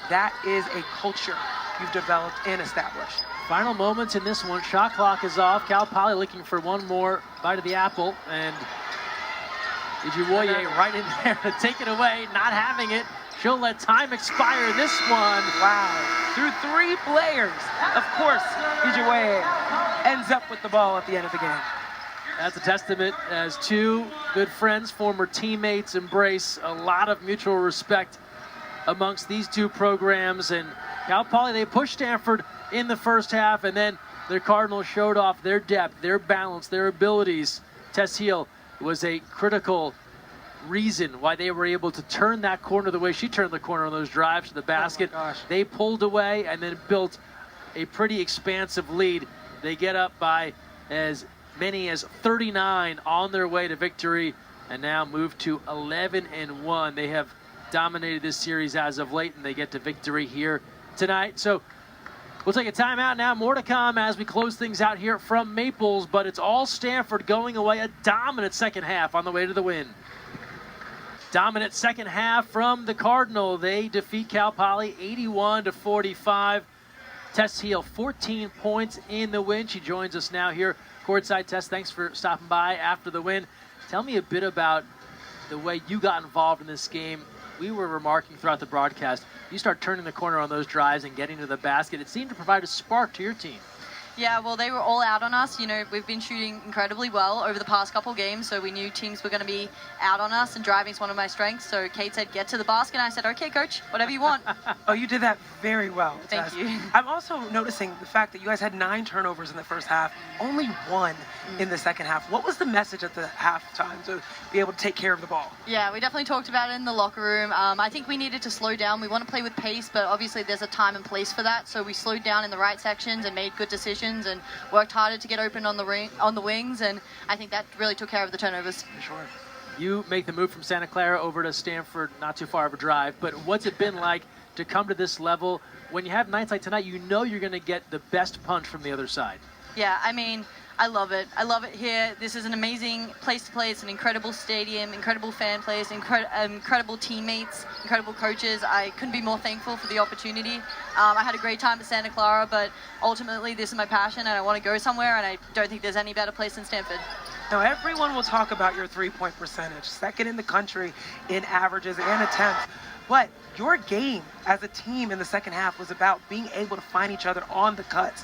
That is a culture you've developed and established. Final moments in this one. Shot clock is off. Cal Poly looking for one more bite of the apple, and Ijuwoye right in there to take it away, not having it. She'll let time expire this one. Wow. Through 3 players. Of course, Ijuwoye ends up with the ball at the end of the game. That's a testament as 2 good friends, former teammates, embrace a lot of mutual respect amongst these 2 programs. And Cal Poly, they pushed Stanford in the first half, and then their Cardinals showed off their depth, their balance, their abilities. Tess Heel was a critical reason why they were able to turn that corner the way she turned the corner on those drives to the basket. Oh my gosh. They pulled away and then built a pretty expansive lead. They get up by as many as 39 on their way to victory, and now move to 11-1. They have dominated this series as of late, and they get to victory here tonight. So we'll take a timeout now. More to come as we close things out here from Maples, but it's all Stanford going away. A dominant second half on the way to the win. Dominant second half from the Cardinal. They defeat Cal Poly 81-45. Tess Heel, 14 points in the win. She joins us now here courtside. Tess, thanks for stopping by after the win. Tell me a bit about the way you got involved in this game. We were remarking throughout the broadcast, you start turning the corner on those drives and getting to the basket. It seemed to provide a spark to your team. Yeah, well, they were all out on us. You know, we've been shooting incredibly well over the past couple games, so we knew teams were going to be out on us, and driving's one of my strengths. So Kate said, get to the basket, and I said, okay, coach, whatever you want. Oh, you did that very well. Thank Tess. you. I'm also noticing the fact that you guys had 9 turnovers in the first half, only 1 in the second half. What was the message at the halftime to be able to take care of the ball? Yeah, we definitely talked about it in the locker room. I think we needed to slow down. We want to play with pace, but obviously there's a time and place for that. So we slowed down in the right sections and made good decisions and worked harder to get open on the wings, and I think that really took care of the turnovers. For sure. You make the move from Santa Clara over to Stanford, not too far of a drive, but what's it been like to come to this level? When you have nights like tonight, you know you're going to get the best punch from the other side. Yeah, I mean, I love it. I love it here. This is an amazing place to play. It's an incredible stadium, incredible fan place, incredible teammates, incredible coaches. I couldn't be more thankful for the opportunity. I had a great time at Santa Clara, but ultimately this is my passion, and I want to go somewhere, and I don't think there's any better place than Stanford. Now, everyone will talk about your three-point percentage, second in the country in averages and attempts. But your game as a team in the second half was about being able to find each other on the cuts.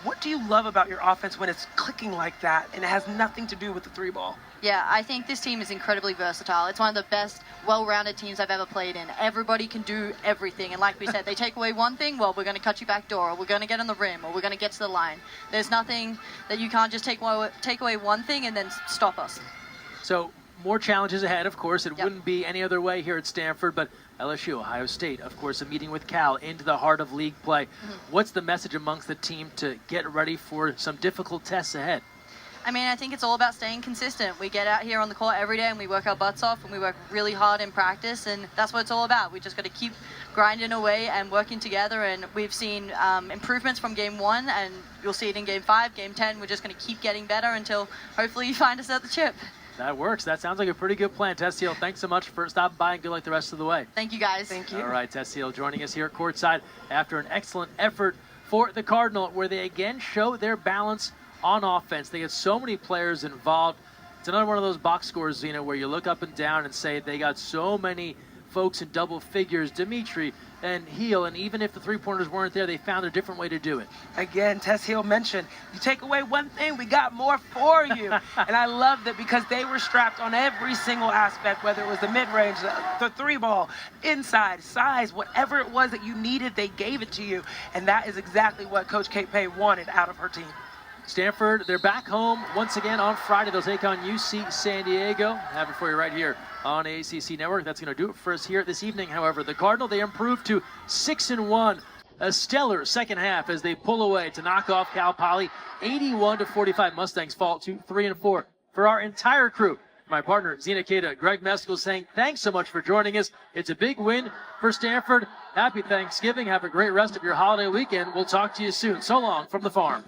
What do you love about your offense when it's clicking like that and it has nothing to do with the 3-ball? Yeah, I think this team is incredibly versatile. It's one of the best, well-rounded teams I've ever played in. Everybody can do everything. And like we said, they take away one thing, well, we're going to cut you back door, or we're going to get on the rim, or we're going to get to the line. There's nothing that you can't just take away one thing and then stop us. So more challenges ahead, of course. It Yep. wouldn't be any other way here at Stanford, but LSU, Ohio State, of course, a meeting with Cal into the heart of league play. What's the message amongst the team to get ready for some difficult tests ahead? I mean, I think it's all about staying consistent. We get out here on the court every day and we work our butts off and we work really hard in practice, and that's what it's all about. We just got to keep grinding away and working together, and we've seen improvements from game 1, and you'll see it in game 5, game 10. We're just going to keep getting better until hopefully you find us at the chip. That works. That sounds like a pretty good plan. Tess Hill, thanks so much for stopping by, and good luck the rest of the way. Thank you, guys. Thank you. All right, Tess Hill joining us here at courtside after an excellent effort for the Cardinal, where they again show their balance on offense. They get so many players involved. It's another one of those box scores, Zena, where you look up and down and say they got so many folks in double figures, Dimitri and Heel, and even if the three-pointers weren't there, they found a different way to do it. Again, Tess Hill mentioned, you take away one thing, we got more for you. And I love that because they were strapped on every single aspect, whether it was the mid-range, the 3-ball, inside, size, whatever it was that you needed, they gave it to you. And that is exactly what Coach Kate Pay wanted out of her team. Stanford, they're back home once again on Friday. They'll take on UC San Diego. Have it for you right here on ACC Network. That's going to do it for us here this evening. However, the Cardinal, they improved to 6-1. A stellar second half as they pull away to knock off Cal Poly. 81-45. Mustangs fall to 3-4. For our entire crew, my partner, Zena Keita, Greg Meskel, saying thanks so much for joining us. It's a big win for Stanford. Happy Thanksgiving. Have a great rest of your holiday weekend. We'll talk to you soon. So long from the farm.